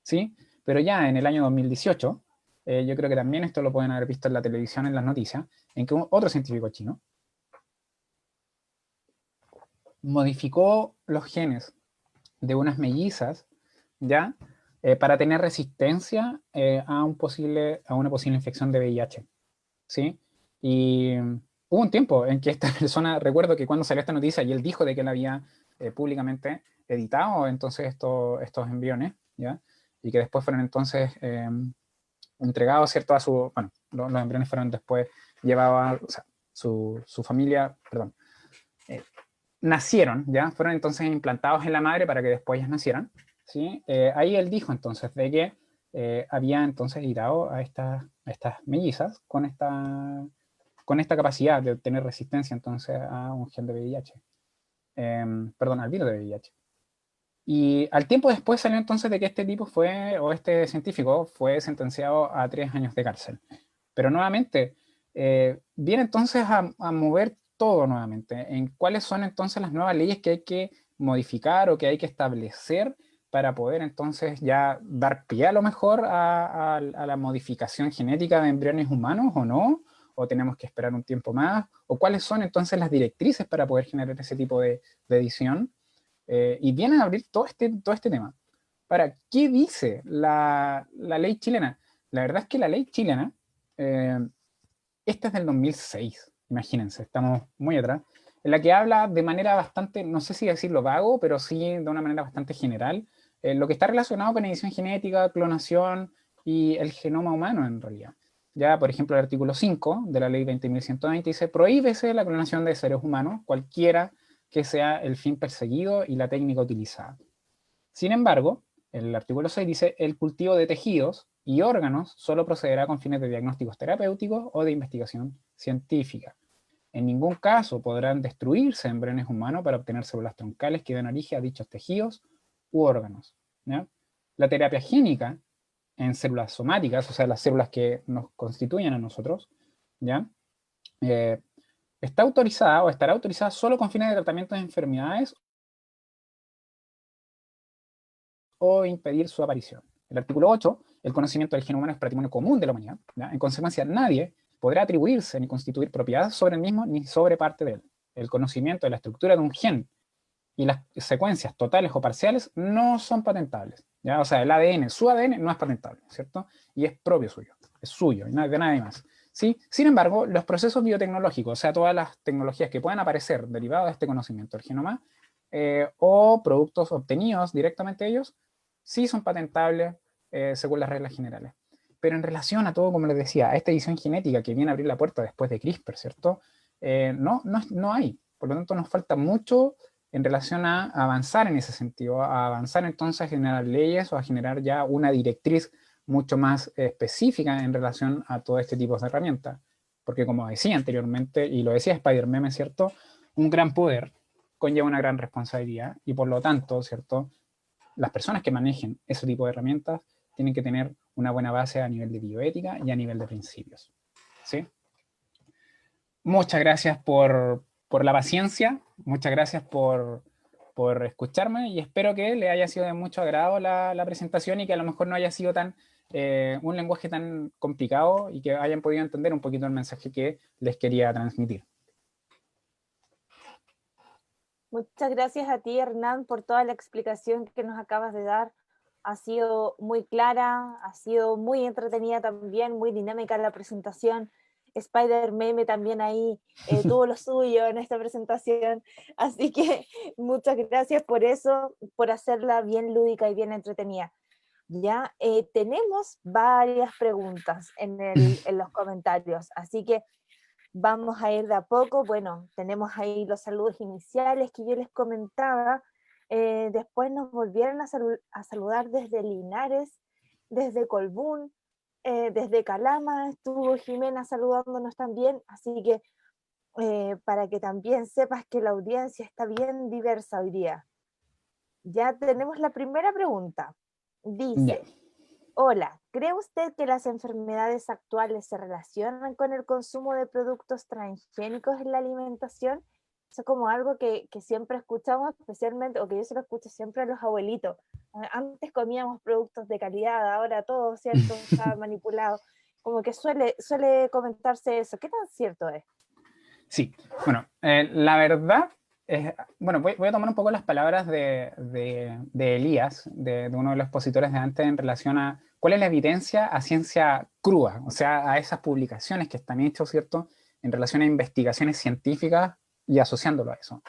¿sí? Pero ya en el año 2018, yo creo que también esto lo pueden haber visto en la televisión, en las noticias, en que otro científico chino modificó los genes de unas mellizas, ¿ya? Para tener resistencia a una posible infección de VIH, ¿sí? Y hubo un tiempo en que esta persona, recuerdo que cuando salió esta noticia y él dijo de que él había públicamente editado entonces estos embriones, ¿ya? Y que después fueron entonces entregados, ¿cierto? Bueno, los embriones fueron después llevados, o sea, su familia, perdón, nacieron, ¿ya? Fueron entonces implantados en la madre para que después ellas nacieran, ¿sí? Ahí él dijo entonces de que había entonces editado a estas mellizas con esta capacidad de tener resistencia entonces a un gen de VIH, perdón, al virus de VIH. Y al tiempo después salió entonces de que este tipo este científico fue sentenciado a 3 años de cárcel. Pero nuevamente, viene entonces a mover todo nuevamente, en cuáles son entonces las nuevas leyes que hay que modificar o que hay que establecer para poder entonces ya dar pie a lo mejor a la modificación genética de embriones humanos o no, o tenemos que esperar un tiempo más, o cuáles son entonces las directrices para poder generar ese tipo de edición. Y vienen a abrir todo este tema. Para, ¿qué dice la ley chilena? La verdad es que la ley chilena, esta es del 2006, imagínense, estamos muy atrás, en la que habla de manera bastante, no sé si decirlo vago, pero sí de una manera bastante general, lo que está relacionado con edición genética, clonación y el genoma humano en realidad. Ya, por ejemplo, el artículo 5 de la ley 20.120 dice, prohíbese la clonación de seres humanos, cualquiera que sea el fin perseguido y la técnica utilizada. Sin embargo, el artículo 6 dice, el cultivo de tejidos y órganos solo procederá con fines de diagnósticos terapéuticos o de investigación científica. En ningún caso podrán destruirse embriones humanos para obtener células troncales que den origen a dichos tejidos u órganos, ¿ya? La terapia génica en células somáticas, o sea, las células que nos constituyen a nosotros, ¿ya? Está autorizada o estará autorizada solo con fines de tratamiento de enfermedades o impedir su aparición. El artículo 8, el conocimiento del gen humano es patrimonio común de la humanidad, ¿ya? En consecuencia, nadie podrá atribuirse ni constituir propiedad sobre el mismo ni sobre parte de él. El conocimiento de la estructura de un gen y las secuencias totales o parciales no son patentables, ¿ya? O sea, el ADN, su ADN no es patentable, ¿cierto? Y es propio suyo, es suyo, y de nadie más. ¿Sí? Sin embargo, los procesos biotecnológicos, o sea, todas las tecnologías que puedan aparecer derivadas de este conocimiento del genoma, o productos obtenidos directamente de ellos, sí son patentables según las reglas generales. Pero en relación a todo, como les decía, a esta edición genética que viene a abrir la puerta después de CRISPR, ¿cierto? No hay. Por lo tanto, nos falta mucho en relación a avanzar en ese sentido, a avanzar entonces a generar leyes o a generar ya una directriz mucho más específica en relación a todo este tipo de herramientas. Porque como decía anteriormente, y lo decía Spider-Man, ¿cierto? Un gran poder conlleva una gran responsabilidad y por lo tanto, ¿cierto? Las personas que manejen ese tipo de herramientas tienen que tener una buena base a nivel de bioética y a nivel de principios, ¿sí? Muchas gracias por la paciencia, muchas gracias por escucharme y espero que le haya sido de mucho agrado la presentación y que a lo mejor no haya sido un lenguaje tan complicado y que hayan podido entender un poquito el mensaje que les quería transmitir. Muchas gracias a ti, Hernán, por toda la explicación que nos acabas de dar. Ha sido muy clara, ha sido muy entretenida también, muy dinámica la presentación. Spider Meme también ahí tuvo lo suyo en esta presentación. Así que muchas gracias por eso, por hacerla bien lúdica y bien entretenida. Ya tenemos varias preguntas en los comentarios, así que vamos a ir de a poco. Bueno, tenemos ahí los saludos iniciales que yo les comentaba. Después nos volvieron a saludar desde Linares, desde Colbún, desde Calama estuvo Jimena saludándonos también, así que para que también sepas que la audiencia está bien diversa hoy día. Ya tenemos la primera pregunta. Dice, hola, ¿cree usted que las enfermedades actuales se relacionan con el consumo de productos transgénicos en la alimentación? Eso es como algo que siempre escuchamos, especialmente, o que yo se lo escucho siempre a los abuelitos. Antes comíamos productos de calidad, ahora todo, ¿cierto? Está manipulado. Como que suele comentarse eso. ¿Qué tan cierto es? Sí, bueno, la verdad es, bueno, voy a tomar un poco las palabras de Elías, de uno de los expositores de antes, en relación a cuál es la evidencia a ciencia cruda, o sea, a esas publicaciones que están hechas, ¿cierto?, en relación a investigaciones científicas y asociándolo a eso.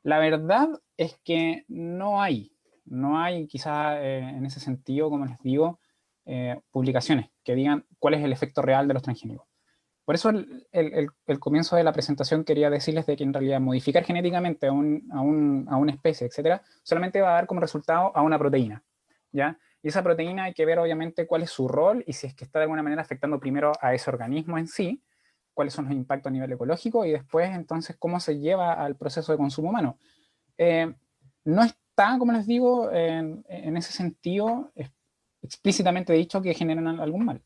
La verdad es que no hay quizás en ese sentido, como les digo, publicaciones que digan cuál es el efecto real de los transgénicos. Por eso el comienzo de la presentación quería decirles de que en realidad modificar genéticamente a una especie, etcétera, solamente va a dar como resultado a una proteína, ¿ya? Y esa proteína hay que ver obviamente cuál es su rol y si es que está de alguna manera afectando primero a ese organismo en sí, cuáles son los impactos a nivel ecológico y después entonces cómo se lleva al proceso de consumo humano. No está, como les digo, en ese sentido explícitamente dicho que generan algún mal.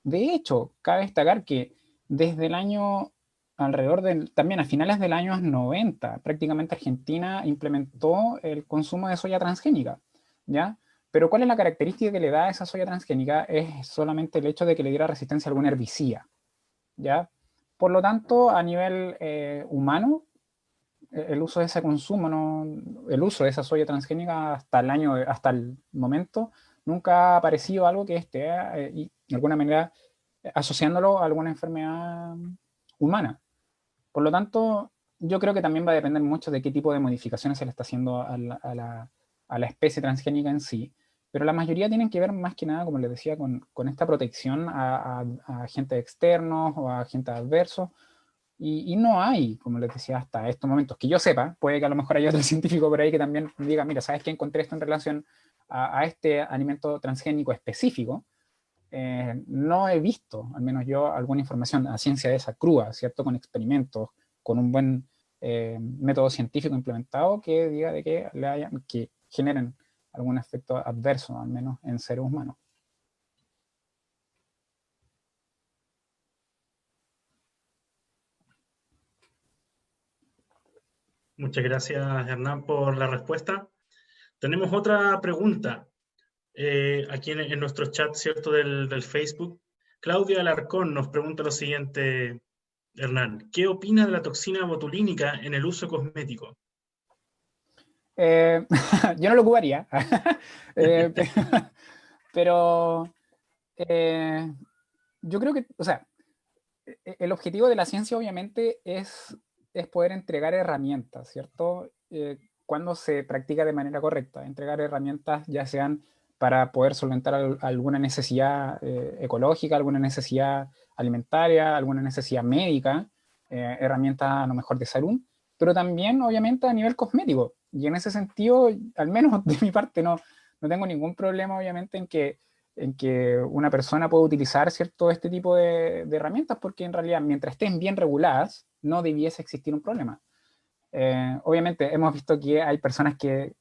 De hecho, cabe destacar que desde el año alrededor también a finales del año 90, prácticamente Argentina implementó el consumo de soya transgénica, ¿ya? Pero ¿cuál es la característica que le da a esa soya transgénica? Es solamente el hecho de que le diera resistencia a algún herbicida, ¿ya? Por lo tanto, a nivel humano, el uso de ese consumo, el uso de esa soya transgénica hasta el momento, nunca ha aparecido algo que esté, y de alguna manera, asociándolo a alguna enfermedad humana. Por lo tanto, yo creo que también va a depender mucho de qué tipo de modificaciones se le está haciendo a la especie transgénica en sí, pero la mayoría tienen que ver más que nada, como les decía, con esta protección a agentes externos o a agentes adversos, y no hay, como les decía, hasta estos momentos, que yo sepa, puede que a lo mejor haya otro científico por ahí que también diga, mira, ¿sabes qué? Encontré esto en relación a este alimento transgénico específico. No he visto, al menos yo, alguna información a ciencia de esa crua, ¿cierto? Con experimentos, con un buen método científico implementado que diga de que generen algún efecto adverso, al menos en seres humanos. Muchas gracias, Hernán, por la respuesta. Tenemos otra pregunta aquí en nuestro chat, ¿cierto?, del Facebook. Claudia Alarcón nos pregunta lo siguiente, Hernán. ¿Qué opina de la toxina botulínica en el uso cosmético? Yo no lo ocuparía, pero yo creo que, o sea, el objetivo de la ciencia obviamente es poder entregar herramientas, ¿cierto? Cuando se practica de manera correcta, entregar herramientas ya sean para poder solventar alguna necesidad ecológica, alguna necesidad alimentaria, alguna necesidad médica, herramientas a lo mejor de salud, pero también obviamente a nivel cosmético. Y en ese sentido, al menos de mi parte, no tengo ningún problema obviamente en que una persona pueda utilizar este tipo de herramientas, porque en realidad mientras estén bien reguladas, no debiese existir un problema. Obviamente hemos visto que hay personas que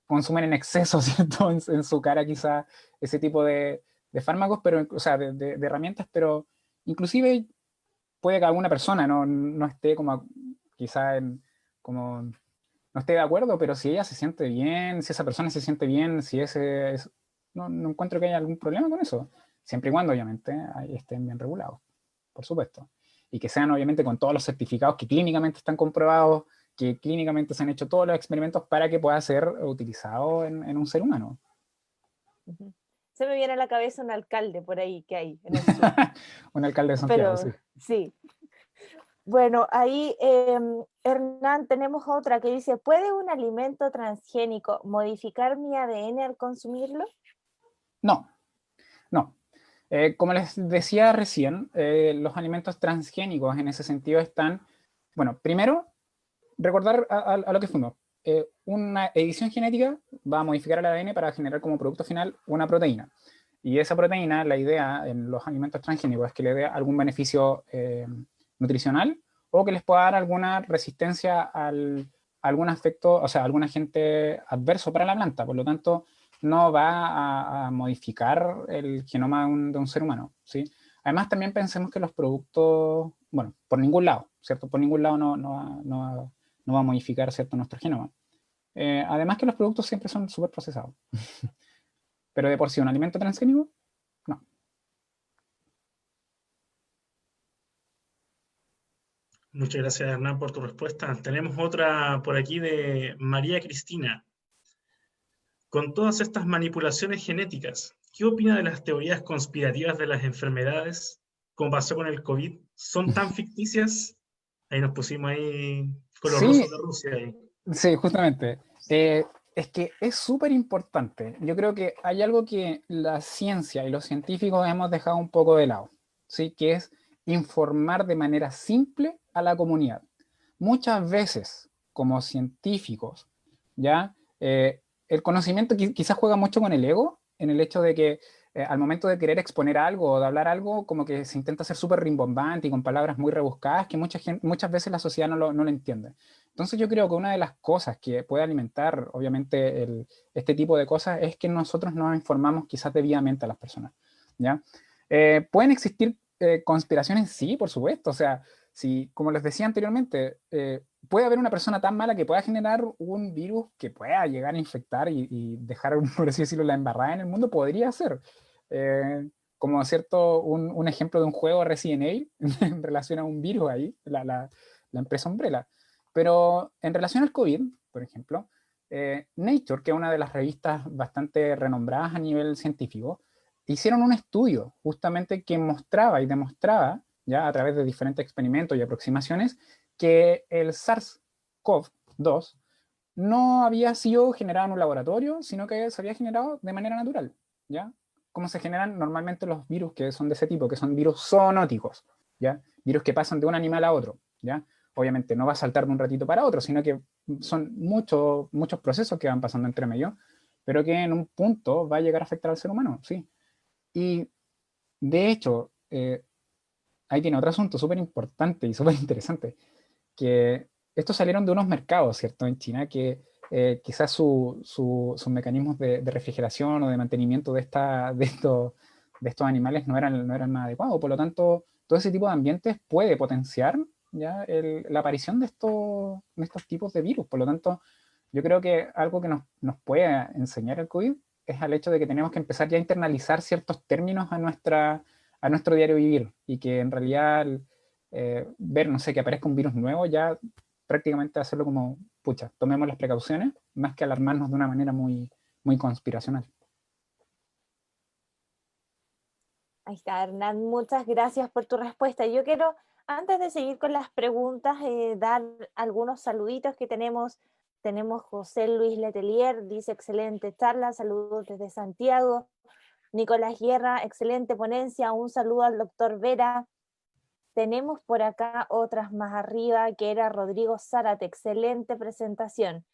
consumen en exceso, ¿cierto? En su cara quizá ese tipo de fármacos, pero, o sea, de herramientas, pero inclusive puede que alguna persona no esté como quizá como no esté de acuerdo, pero si ella se siente bien, si esa persona se siente bien, si no encuentro que haya algún problema con eso, siempre y cuando obviamente estén bien regulados, por supuesto, y que sean obviamente con todos los certificados que clínicamente están comprobados, que clínicamente se han hecho todos los experimentos para que pueda ser utilizado en un ser humano. Se me viene a la cabeza un alcalde por ahí que hay en el sur. Un alcalde de Santiago, Pero, sí. sí. Bueno, ahí, Hernán, tenemos otra que dice, ¿puede un alimento transgénico modificar mi ADN al consumirlo? No. Como les decía recién, los alimentos transgénicos en ese sentido están, bueno, primero, recordar a lo que fuimos. una edición genética va a modificar el ADN para generar como producto final una proteína. Y esa proteína, la idea en los alimentos transgénicos es que le dé algún beneficio nutricional o que les pueda dar alguna resistencia a algún efecto, o sea, algún agente adverso para la planta. Por lo tanto, no va a modificar el genoma de un ser humano, ¿sí? Además, también pensemos que los productos, bueno, por ningún lado, ¿cierto? Por ningún lado no va a modificar, ¿cierto?, nuestro genoma. Además que los productos siempre son súper procesados. Pero de por sí, un alimento transgénico, no. Muchas gracias, Hernán, por tu respuesta. Tenemos otra por aquí de María Cristina. Con todas estas manipulaciones genéticas, ¿qué opina de las teorías conspirativas de las enfermedades, como pasó con el COVID? ¿Son tan ficticias? Ahí nos pusimos ahí con los Sí, rusos de Rusia. Ahí. sí, justamente. Es que es súper importante. Yo creo que hay algo que la ciencia y los científicos hemos dejado un poco de lado, ¿sí? Que es informar de manera simple a la comunidad. Muchas veces, como científicos, ¿ya? El conocimiento quizás juega mucho con el ego, en el hecho de que al momento de querer exponer algo o de hablar algo, como que se intenta ser súper rimbombante y con palabras muy rebuscadas que muchas veces la sociedad no lo entiende. Entonces yo creo que una de las cosas que puede alimentar, obviamente, este tipo de cosas es que nosotros nos informamos quizás debidamente a las personas, ¿ya? ¿Pueden existir conspiraciones? Sí, por supuesto. O sea, si, como les decía anteriormente, puede haber una persona tan mala que pueda generar un virus que pueda llegar a infectar y dejar, por así decirlo, la embarrada en el mundo, podría ser. Como cierto, un ejemplo de un juego Resident Evil en relación a un virus ahí, la empresa Umbrella. Pero en relación al COVID, por ejemplo, Nature, que es una de las revistas bastante renombradas a nivel científico, hicieron un estudio justamente que mostraba y demostraba, ya a través de diferentes experimentos y aproximaciones, que el SARS-CoV-2 no había sido generado en un laboratorio, sino que se había generado de manera natural, ¿ya? Como se generan normalmente los virus que son de ese tipo, que son virus zoonóticos, ¿ya? Virus que pasan de un animal a otro, ¿ya? Obviamente no va a saltar de un ratito para otro, sino que son muchos procesos que van pasando entre medio, pero que en un punto va a llegar a afectar al ser humano, sí. Y de hecho, ahí tiene otro asunto súper importante y súper interesante, que estos salieron de unos mercados, ¿cierto? En China, que quizás sus mecanismos de refrigeración o de mantenimiento de estos animales no eran más adecuados. Por lo tanto, todo ese tipo de ambientes puede potenciar ya la aparición de estos tipos de virus. Por lo tanto, yo creo que algo que nos puede enseñar el COVID es el hecho de que tenemos que empezar ya a internalizar ciertos términos a nuestro diario vivir y que en realidad ver, no sé, que aparezca un virus nuevo, ya prácticamente hacerlo como, pucha, tomemos las precauciones, más que alarmarnos de una manera muy conspiracional. Ahí está, Hernán, muchas gracias por tu respuesta. Yo quiero, antes de seguir con las preguntas, dar algunos saluditos que tenemos. Tenemos José Luis Letelier, dice excelente charla, saludos desde Santiago. Nicolás Guerra, excelente ponencia, un saludo al doctor Vera. Tenemos por acá otras más arriba, que era Rodrigo Zárate, excelente presentación.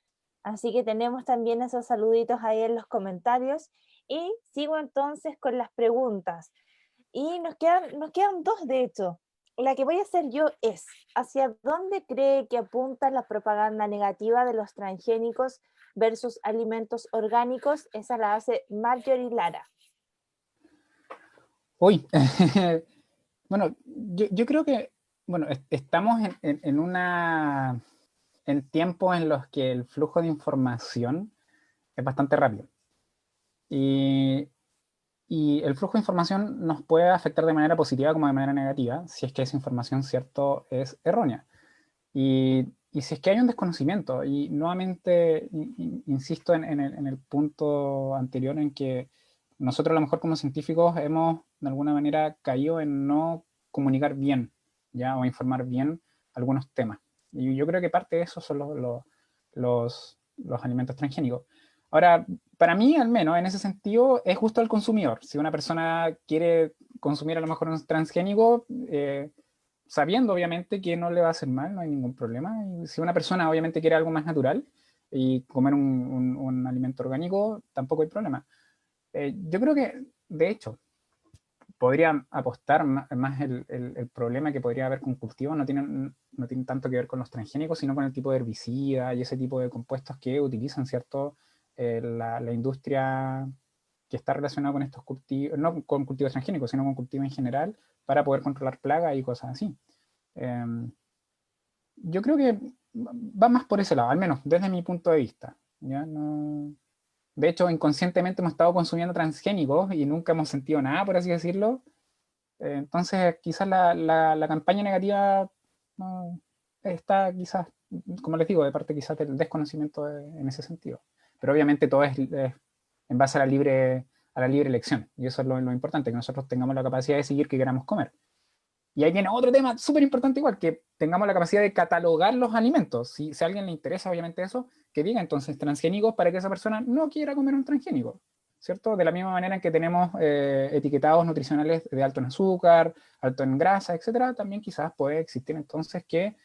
Así que tenemos también esos saluditos ahí en los comentarios. Y sigo entonces con las preguntas. Y nos quedan dos, de hecho. La que voy a hacer yo es, ¿hacia dónde cree que apunta la propaganda negativa de los transgénicos versus alimentos orgánicos? Esa la hace Marjorie Lara. Uy, bueno, yo creo que, bueno, estamos en tiempos en los que el flujo de información es bastante rápido. Y, y el flujo de información nos puede afectar de manera positiva como de manera negativa, si es que esa información, cierto, es errónea. Y si es que hay un desconocimiento, y nuevamente insisto en el punto anterior en que nosotros a lo mejor como científicos hemos de alguna manera caído en no comunicar bien, ¿ya? O informar bien algunos temas. Y yo creo que parte de eso son los alimentos transgénicos. Ahora, para mí al menos en ese sentido es justo al consumidor. Si una persona quiere consumir a lo mejor un transgénico, sabiendo obviamente que no le va a hacer mal, no hay ningún problema. Y si una persona obviamente quiere algo más natural, y comer un alimento orgánico, tampoco hay problema. Yo creo que, de hecho, podría apostar más el problema que podría haber con cultivos no tiene tanto que ver con los transgénicos, sino con el tipo de herbicida y ese tipo de compuestos que utilizan, ¿cierto? La industria que está relacionada con estos cultivos, no con cultivos transgénicos, sino con cultivos en general, para poder controlar plagas y cosas así. Yo creo que va más por ese lado, al menos desde mi punto de vista. ¿Ya? No... De hecho, inconscientemente hemos estado consumiendo transgénicos y nunca hemos sentido nada, por así decirlo. Entonces, quizás la campaña negativa no, está quizás, como les digo, de parte quizás del desconocimiento en ese sentido. Pero obviamente todo es en base a la libre elección. Y eso es lo importante, que nosotros tengamos la capacidad de decidir qué queramos comer. Y ahí viene otro tema súper importante igual, que tengamos la capacidad de catalogar los alimentos. Si a alguien le interesa obviamente eso, que diga entonces transgénicos para que esa persona no quiera comer un transgénico, ¿cierto? De la misma manera en que tenemos etiquetados nutricionales de alto en azúcar, alto en grasa, etcétera, también quizás puede existir entonces que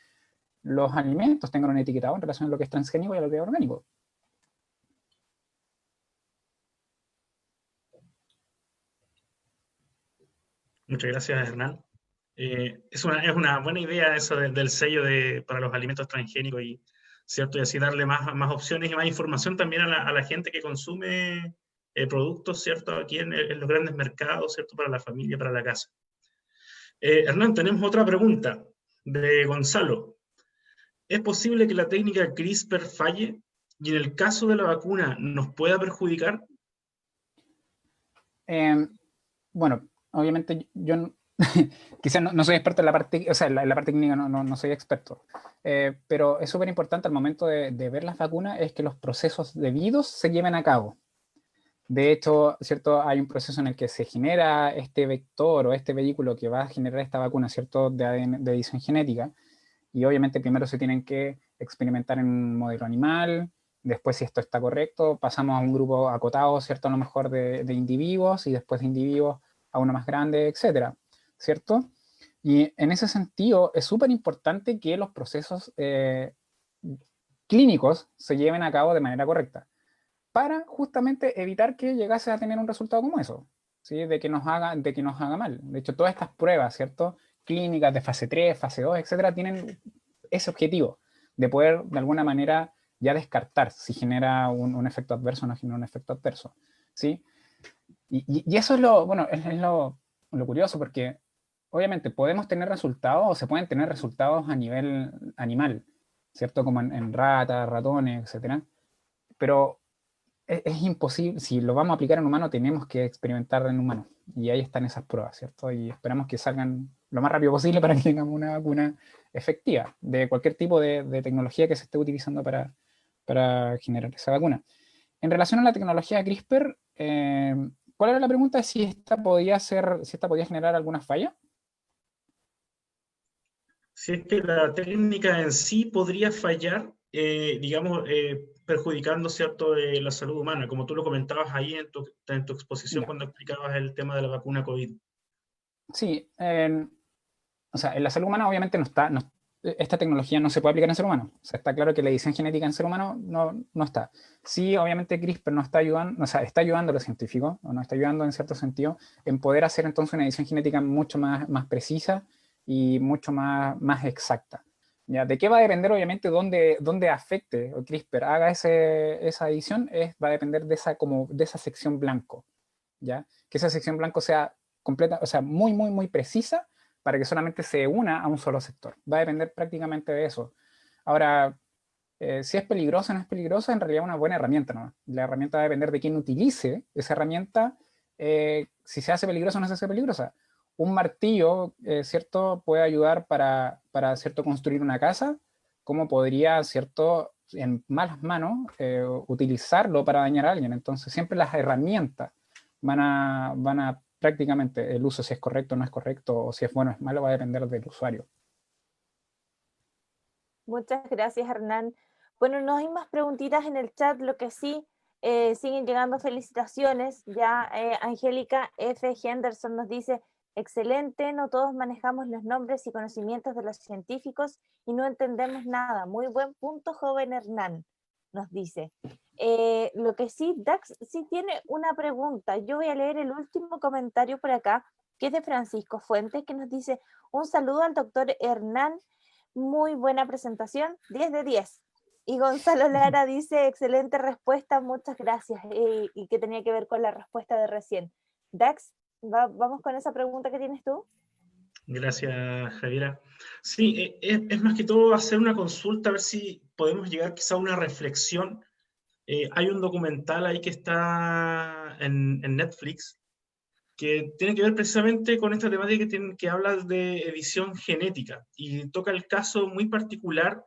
los alimentos tengan un etiquetado en relación a lo que es transgénico y a lo que es orgánico. Muchas gracias, Hernán. Es una buena idea eso del sello para los alimentos transgénicos y, ¿cierto? Y así darle más opciones y más información también a la gente que consume productos, ¿cierto? Aquí en los grandes mercados, ¿cierto? Para la familia, para la casa. Hernán, tenemos otra pregunta de Gonzalo. ¿Es posible que la técnica CRISPR falle y en el caso de la vacuna nos pueda perjudicar? Bueno, obviamente yo quizás no soy experto en la parte, o sea, en la parte clínica no soy experto, pero es súper importante al momento de ver las vacunas es que los procesos debidos se lleven a cabo. De hecho, ¿cierto? Hay un proceso en el que se genera este vector o este vehículo que va a generar esta vacuna, ¿cierto? De ADN, de edición genética, y obviamente primero se tienen que experimentar en un modelo animal, después si esto está correcto, pasamos a un grupo acotado, ¿cierto? A lo mejor de individuos, y después de individuos a uno más grande, etcétera, ¿cierto? Y en ese sentido es súper importante que los procesos clínicos se lleven a cabo de manera correcta, para justamente evitar que llegase a tener un resultado como eso, ¿sí? De que nos haga mal. De hecho, todas estas pruebas, ¿cierto? Clínicas de fase 3, fase 2, etcétera, tienen ese objetivo de poder de alguna manera ya descartar si genera un efecto adverso o no genera un efecto adverso, ¿sí? Y eso es bueno, es lo curioso, porque obviamente podemos tener resultados o se pueden tener resultados a nivel animal, ¿cierto? Como en ratas, ratones, etcétera. Pero es imposible, si lo vamos a aplicar en humano, tenemos que experimentar en humano. Y ahí están esas pruebas, ¿cierto? Y esperamos que salgan lo más rápido posible para que tengamos una vacuna efectiva de cualquier tipo de tecnología que se esté utilizando para generar esa vacuna. En relación a la tecnología CRISPR, ¿cuál era la pregunta? Si esta podía generar alguna falla. Si es que la técnica en sí podría fallar, digamos, perjudicando, ¿cierto?, la salud humana, como tú lo comentabas ahí en tu exposición Ya. cuando explicabas el tema de la vacuna COVID. Sí, o sea, en la salud humana obviamente esta tecnología no se puede aplicar en ser humano. O sea, está claro que la edición genética en ser humano no está. Sí, obviamente CRISPR no está ayudando, o sea, está ayudando a los científicos, o nos está ayudando en cierto sentido, en poder hacer entonces una edición genética mucho más precisa y mucho más exacta. ¿Ya? ¿De qué va a depender? Obviamente, dónde afecte o CRISPR haga esa edición, va a depender de esa sección blanco. ¿Ya? Que esa sección blanco sea completa, o sea, muy precisa, para que solamente se una a un solo sector. Va a depender prácticamente de eso. Ahora, si es peligrosa o no es peligrosa, en realidad es una buena herramienta, ¿no? La herramienta va a depender de quién utilice esa herramienta, si se hace peligrosa o no se hace peligrosa. Un martillo, ¿cierto?, puede ayudar para, ¿cierto?, construir una casa, como podría, ¿cierto?, en malas manos, utilizarlo para dañar a alguien. Entonces, siempre las herramientas van a prácticamente, el uso, si es correcto o no es correcto, o si es bueno o es malo, va a depender del usuario. Muchas gracias, Hernán. Bueno, no hay más preguntitas en el chat, lo que sí, siguen llegando felicitaciones. Ya Angélica F. Henderson nos dice, excelente, no todos manejamos los nombres y conocimientos de los científicos y no entendemos nada. Muy buen punto, joven Hernán. nos dice. Lo que sí, Dax sí tiene una pregunta. Yo voy a leer el último comentario por acá, que es de Francisco Fuentes, que nos dice: un saludo al doctor Hernán, muy buena presentación, 10 de 10. Y Gonzalo Lara dice: excelente respuesta, muchas gracias. Y que tenía que ver con la respuesta de recién. Dax, vamos con esa pregunta que tienes tú. Gracias, Javiera. Sí, es más que todo hacer una consulta, a ver si podemos llegar quizá a una reflexión. Hay un documental ahí que está en Netflix que tiene que ver precisamente con esta temática que habla de edición genética y toca el caso muy particular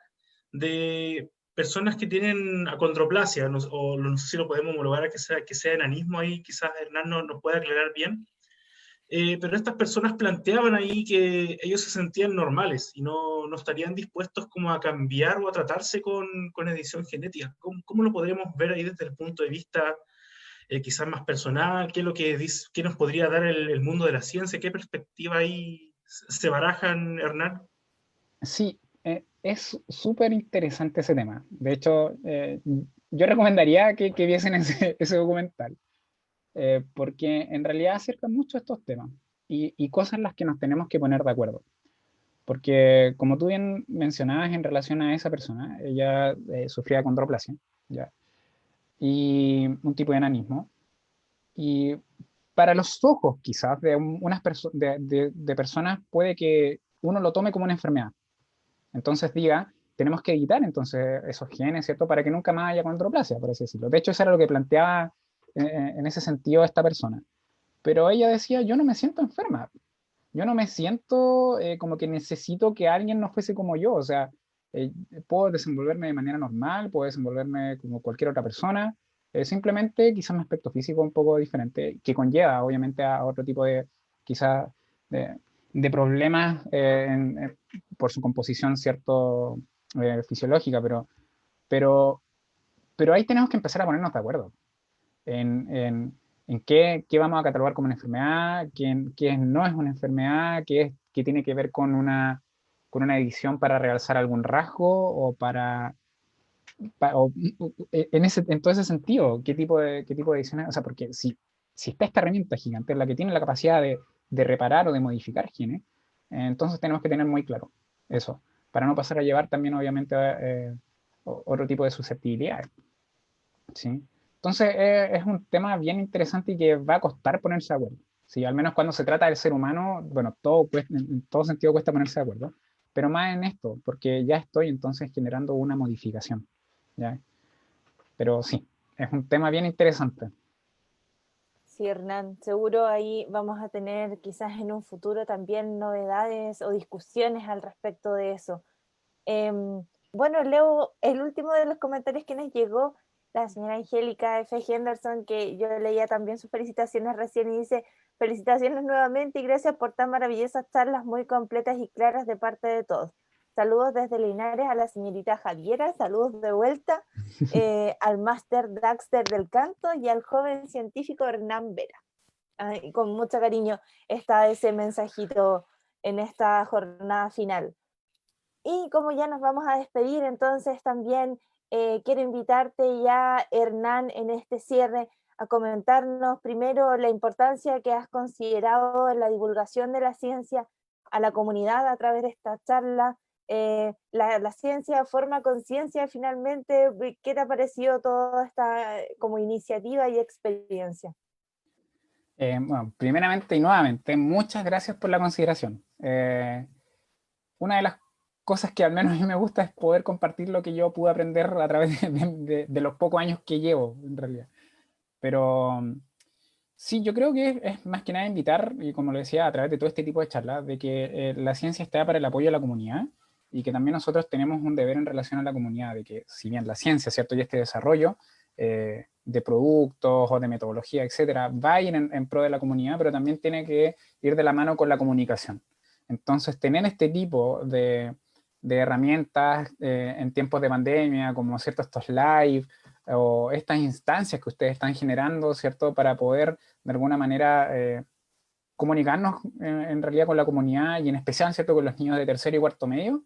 de personas que tienen acondroplasia, o no sé si lo podemos homologar a que sea enanismo ahí, quizás Hernán nos pueda aclarar bien. Pero estas personas planteaban ahí que ellos se sentían normales y no estarían dispuestos como a cambiar o a tratarse con edición genética. ¿Cómo lo podríamos ver ahí desde el punto de vista quizás más personal? ¿Qué es lo que qué nos podría dar el mundo de la ciencia? ¿Qué perspectiva ahí se barajan, Hernán? Sí, es súper interesante ese tema. De hecho, yo recomendaría que viesen ese documental, porque en realidad acerca mucho estos temas y cosas en las que nos tenemos que poner de acuerdo. Porque como tú bien mencionabas en relación a esa persona, ella sufría condroplasia, ¿ya? Y un tipo de enanismo. Y para los ojos quizás de personas puede que uno lo tome como una enfermedad. Entonces diga, tenemos que evitar entonces esos genes, ¿cierto? Para que nunca más haya condroplasia, por así decirlo. De hecho, eso era lo que planteaba en ese sentido esta persona. Pero ella decía, yo no me siento enferma. Yo no me siento como que necesito que alguien no fuese como yo. O sea, eh, puedo desenvolverme de manera normal, puedo desenvolverme como cualquier otra persona. Simplemente quizás mi aspecto físico un poco diferente, que conlleva obviamente a otro tipo de, quizás, de, de problemas por su composición, cierto, fisiológica, pero, pero ahí tenemos que empezar a ponernos de acuerdo en qué vamos a catalogar como una enfermedad, qué no es una enfermedad, qué tiene que ver con una edición para realzar algún rasgo o en todo ese sentido, qué tipo de edición es. O sea, porque si está esta herramienta gigante, la que tiene la capacidad de reparar o de modificar genes, entonces tenemos que tener muy claro eso, para no pasar a llevar también obviamente otro tipo de susceptibilidades. ¿Sí? Entonces es un tema bien interesante y que va a costar ponerse de acuerdo. Sí, al menos cuando se trata del ser humano, bueno, en todo sentido cuesta ponerse de acuerdo, pero más en esto, porque ya estoy entonces generando una modificación. ¿Ya? Pero sí, es un tema bien interesante. Sí, Hernán, seguro ahí vamos a tener quizás en un futuro también novedades o discusiones al respecto de eso. Bueno, leo el último de los comentarios que nos llegó, la señora Angélica F. Henderson, que yo leía también sus felicitaciones recién y dice: felicitaciones nuevamente y gracias por tan maravillosas charlas muy completas y claras de parte de todos. Saludos desde Linares a la señorita Javiera, saludos de vuelta al máster Daxter del canto y al joven científico Hernán Vera. Ay, con mucho cariño está ese mensajito en esta jornada final. Y como ya nos vamos a despedir, entonces también quiero invitarte ya, Hernán, en este cierre a comentarnos primero la importancia que has considerado en la divulgación de la ciencia a la comunidad a través de esta charla. La ciencia forma conciencia finalmente. ¿Qué te ha parecido toda esta como iniciativa y experiencia? Bueno, primeramente y nuevamente, muchas gracias por la consideración. Una de las cosas que al menos a mí me gusta es poder compartir lo que yo pude aprender a través de los pocos años que llevo, en realidad. Pero sí, yo creo que es más que nada invitar, y como lo decía, a través de todo este tipo de charlas, de que la ciencia está para el apoyo a la comunidad y que también nosotros tenemos un deber en relación a la comunidad, de que si bien la ciencia, ¿cierto? Y este desarrollo de productos o de metodología, etcétera, va a ir en pro de la comunidad, pero también tiene que ir de la mano con la comunicación. Entonces, tener este tipo de herramientas en tiempos de pandemia, como cierto estos live o estas instancias que ustedes están generando, ¿cierto? Para poder de alguna manera comunicarnos en realidad con la comunidad y en especial, ¿cierto? Con los niños de tercero y cuarto medio,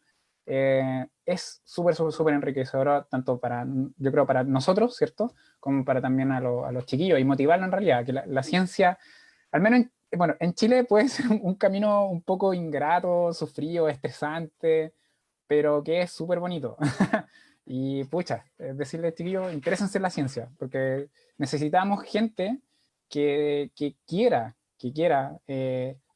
es súper enriquecedora, tanto para, yo creo, para nosotros, ¿cierto? Como para también a los chiquillos, y motivarlos en realidad, que la ciencia, al menos bueno, en Chile puede ser un camino un poco ingrato, sufrido, estresante, pero que es súper bonito. Y pucha, decirle, chiquillos, intéresense en la ciencia, porque necesitamos gente que quiera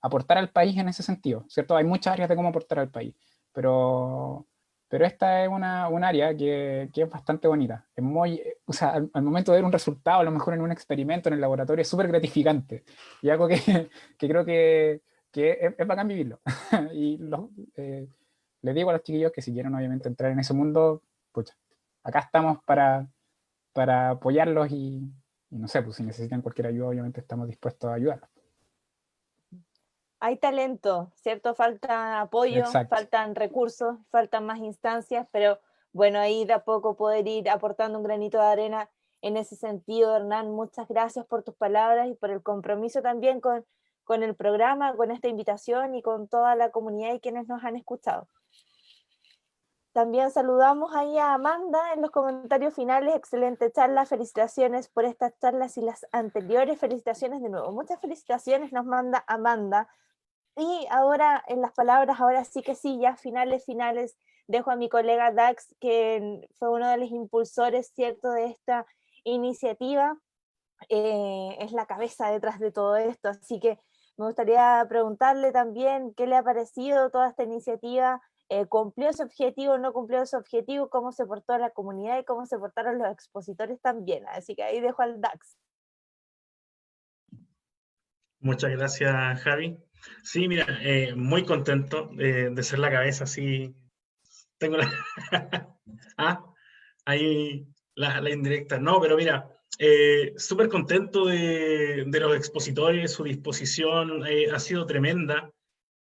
aportar al país en ese sentido, ¿cierto? Hay muchas áreas de cómo aportar al país, pero, pero esta es un área que es bastante bonita. Es muy, o sea, al momento de ver un resultado, a lo mejor en un experimento en el laboratorio, es súper gratificante. Y algo que creo que es bacán vivirlo. Y les digo a los chiquillos que si quieren obviamente entrar en ese mundo, pucha, acá estamos para apoyarlos y no sé, pues si necesitan cualquier ayuda, obviamente estamos dispuestos a ayudarlos. Hay talento, ¿cierto? Falta apoyo, Exacto. faltan recursos, faltan más instancias, pero bueno, ahí de a poco poder ir aportando un granito de arena en ese sentido. Hernán, muchas gracias por tus palabras y por el compromiso también con el programa, con esta invitación y con toda la comunidad y quienes nos han escuchado. También saludamos ahí a Amanda en los comentarios finales. Excelente charla, felicitaciones por estas charlas y las anteriores. Felicitaciones de nuevo. Muchas felicitaciones nos manda Amanda. Y ahora, en las palabras, ahora sí que sí, ya finales, dejo a mi colega Dax, que fue uno de los impulsores, ¿cierto?, de esta iniciativa. Es la cabeza detrás de todo esto, así que me gustaría preguntarle también qué le ha parecido toda esta iniciativa, cumplió su objetivo, no cumplió su objetivo, cómo se portó la comunidad y cómo se portaron los expositores también, así que ahí dejo al Dax. Muchas gracias, Javi. Sí, mira, muy contento de ser la cabeza, sí. Tengo la... ah, ahí la indirecta. No, pero mira, súper contento de los expositores, su disposición ha sido tremenda.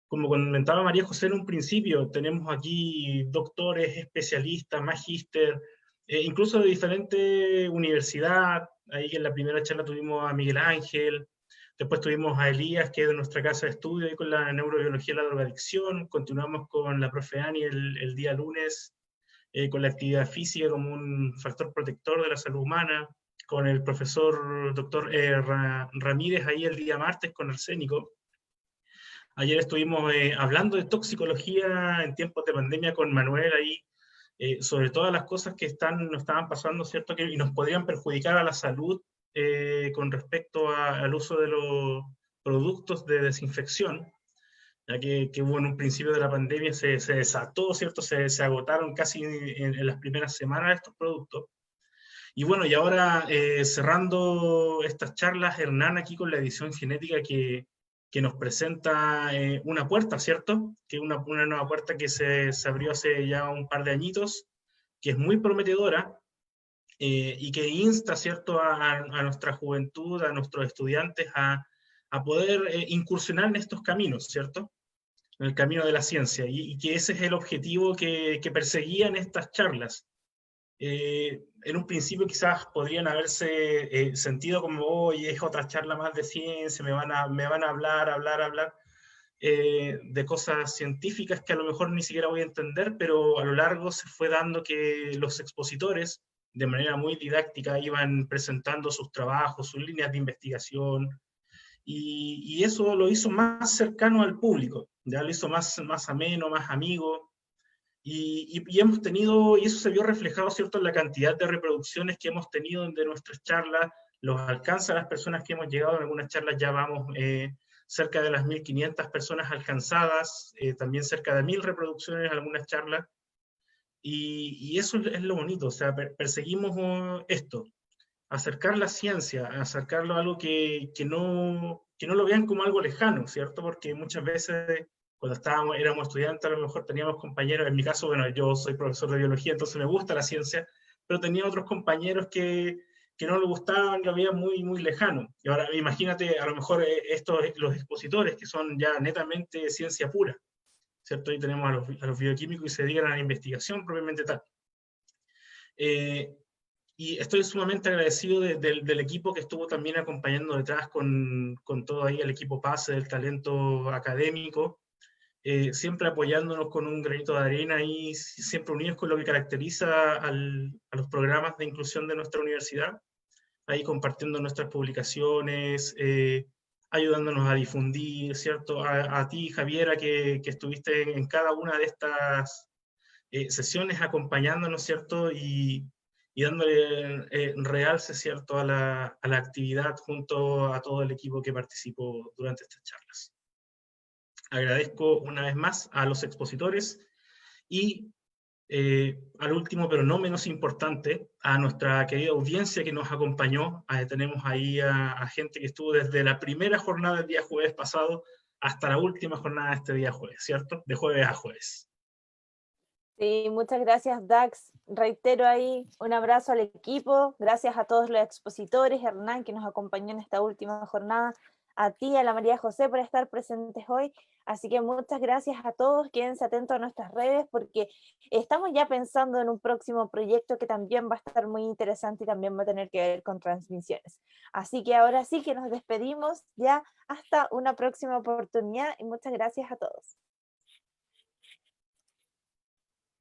Como comentaba María José en un principio, tenemos aquí doctores, especialistas, magíster, incluso de diferentes universidades. Ahí en la primera charla tuvimos a Miguel Ángel, después tuvimos a Elías, que es de nuestra casa de estudio, ahí con la neurobiología de la drogadicción. Continuamos con la profe Ani el día lunes, con la actividad física como un factor protector de la salud humana, con el profesor doctor Ramírez ahí el día martes con arsénico. Ayer estuvimos hablando de toxicología en tiempos de pandemia con Manuel ahí, sobre todas las cosas que nos estaban pasando, ¿cierto? Y nos podrían perjudicar a la salud con respecto al uso de los productos de desinfección, ya que hubo en un principio de la pandemia, se desató, ¿cierto? Se agotaron casi en las primeras semanas estos productos. Y bueno, y ahora cerrando estas charlas, Hernán aquí con la edición genética que nos presenta una puerta, ¿cierto? Que una nueva puerta que se abrió hace ya un par de añitos, que es muy prometedora y que insta, ¿cierto?, a nuestra juventud, a nuestros estudiantes a poder incursionar en estos caminos, ¿cierto? En el camino de la ciencia, y que ese es el objetivo que perseguían estas charlas. En un principio quizás podrían haberse sentido como, hoy es otra charla más de ciencia, me van a hablar de cosas científicas que a lo mejor ni siquiera voy a entender, pero a lo largo se fue dando que los expositores, de manera muy didáctica, iban presentando sus trabajos, sus líneas de investigación, y eso lo hizo más cercano al público, ya lo hizo más ameno, más amigo. Y hemos tenido, y eso se vio reflejado, ¿cierto?, en la cantidad de reproducciones que hemos tenido de nuestras charlas, los alcanza a las personas que hemos llegado. En algunas charlas ya vamos cerca de las 1.500 personas alcanzadas, también cerca de 1.000 reproducciones en algunas charlas, y eso es lo bonito, o sea, perseguimos esto, acercar la ciencia, acercarlo a algo que no lo vean como algo lejano, ¿cierto? Porque muchas veces cuando éramos estudiantes, a lo mejor teníamos compañeros, en mi caso, bueno, yo soy profesor de biología, entonces me gusta la ciencia, pero tenía otros compañeros que no le gustaban, lo veían muy, muy lejano. Y ahora imagínate, a lo mejor los expositores, que son ya netamente ciencia pura, ¿cierto? Ahí tenemos a los bioquímicos y se dedican a la investigación propiamente tal. Y estoy sumamente agradecido del equipo que estuvo también acompañando detrás con todo ahí el equipo PASE del talento académico, siempre apoyándonos con un granito de arena y siempre unidos con lo que caracteriza a los programas de inclusión de nuestra universidad, ahí compartiendo nuestras publicaciones, ayudándonos a difundir, ¿cierto? A ti, Javiera, que estuviste en cada una de estas sesiones acompañándonos, ¿cierto? Y dándole realce, ¿cierto? A la actividad junto a todo el equipo que participó durante estas charlas. Agradezco una vez más a los expositores y al último, pero no menos importante, a nuestra querida audiencia que nos acompañó. Tenemos ahí a gente que estuvo desde la primera jornada del día jueves pasado hasta la última jornada de este día jueves, ¿cierto? De jueves a jueves. Sí, muchas gracias, Dax. Reitero ahí un abrazo al equipo, gracias a todos los expositores, Hernán, que nos acompañó en esta última jornada, a ti, a la María José, por estar presentes hoy. Así que muchas gracias a todos, quédense atentos a nuestras redes, porque estamos ya pensando en un próximo proyecto que también va a estar muy interesante y también va a tener que ver con transmisiones. Así que ahora sí que nos despedimos ya hasta una próxima oportunidad y muchas gracias a todos.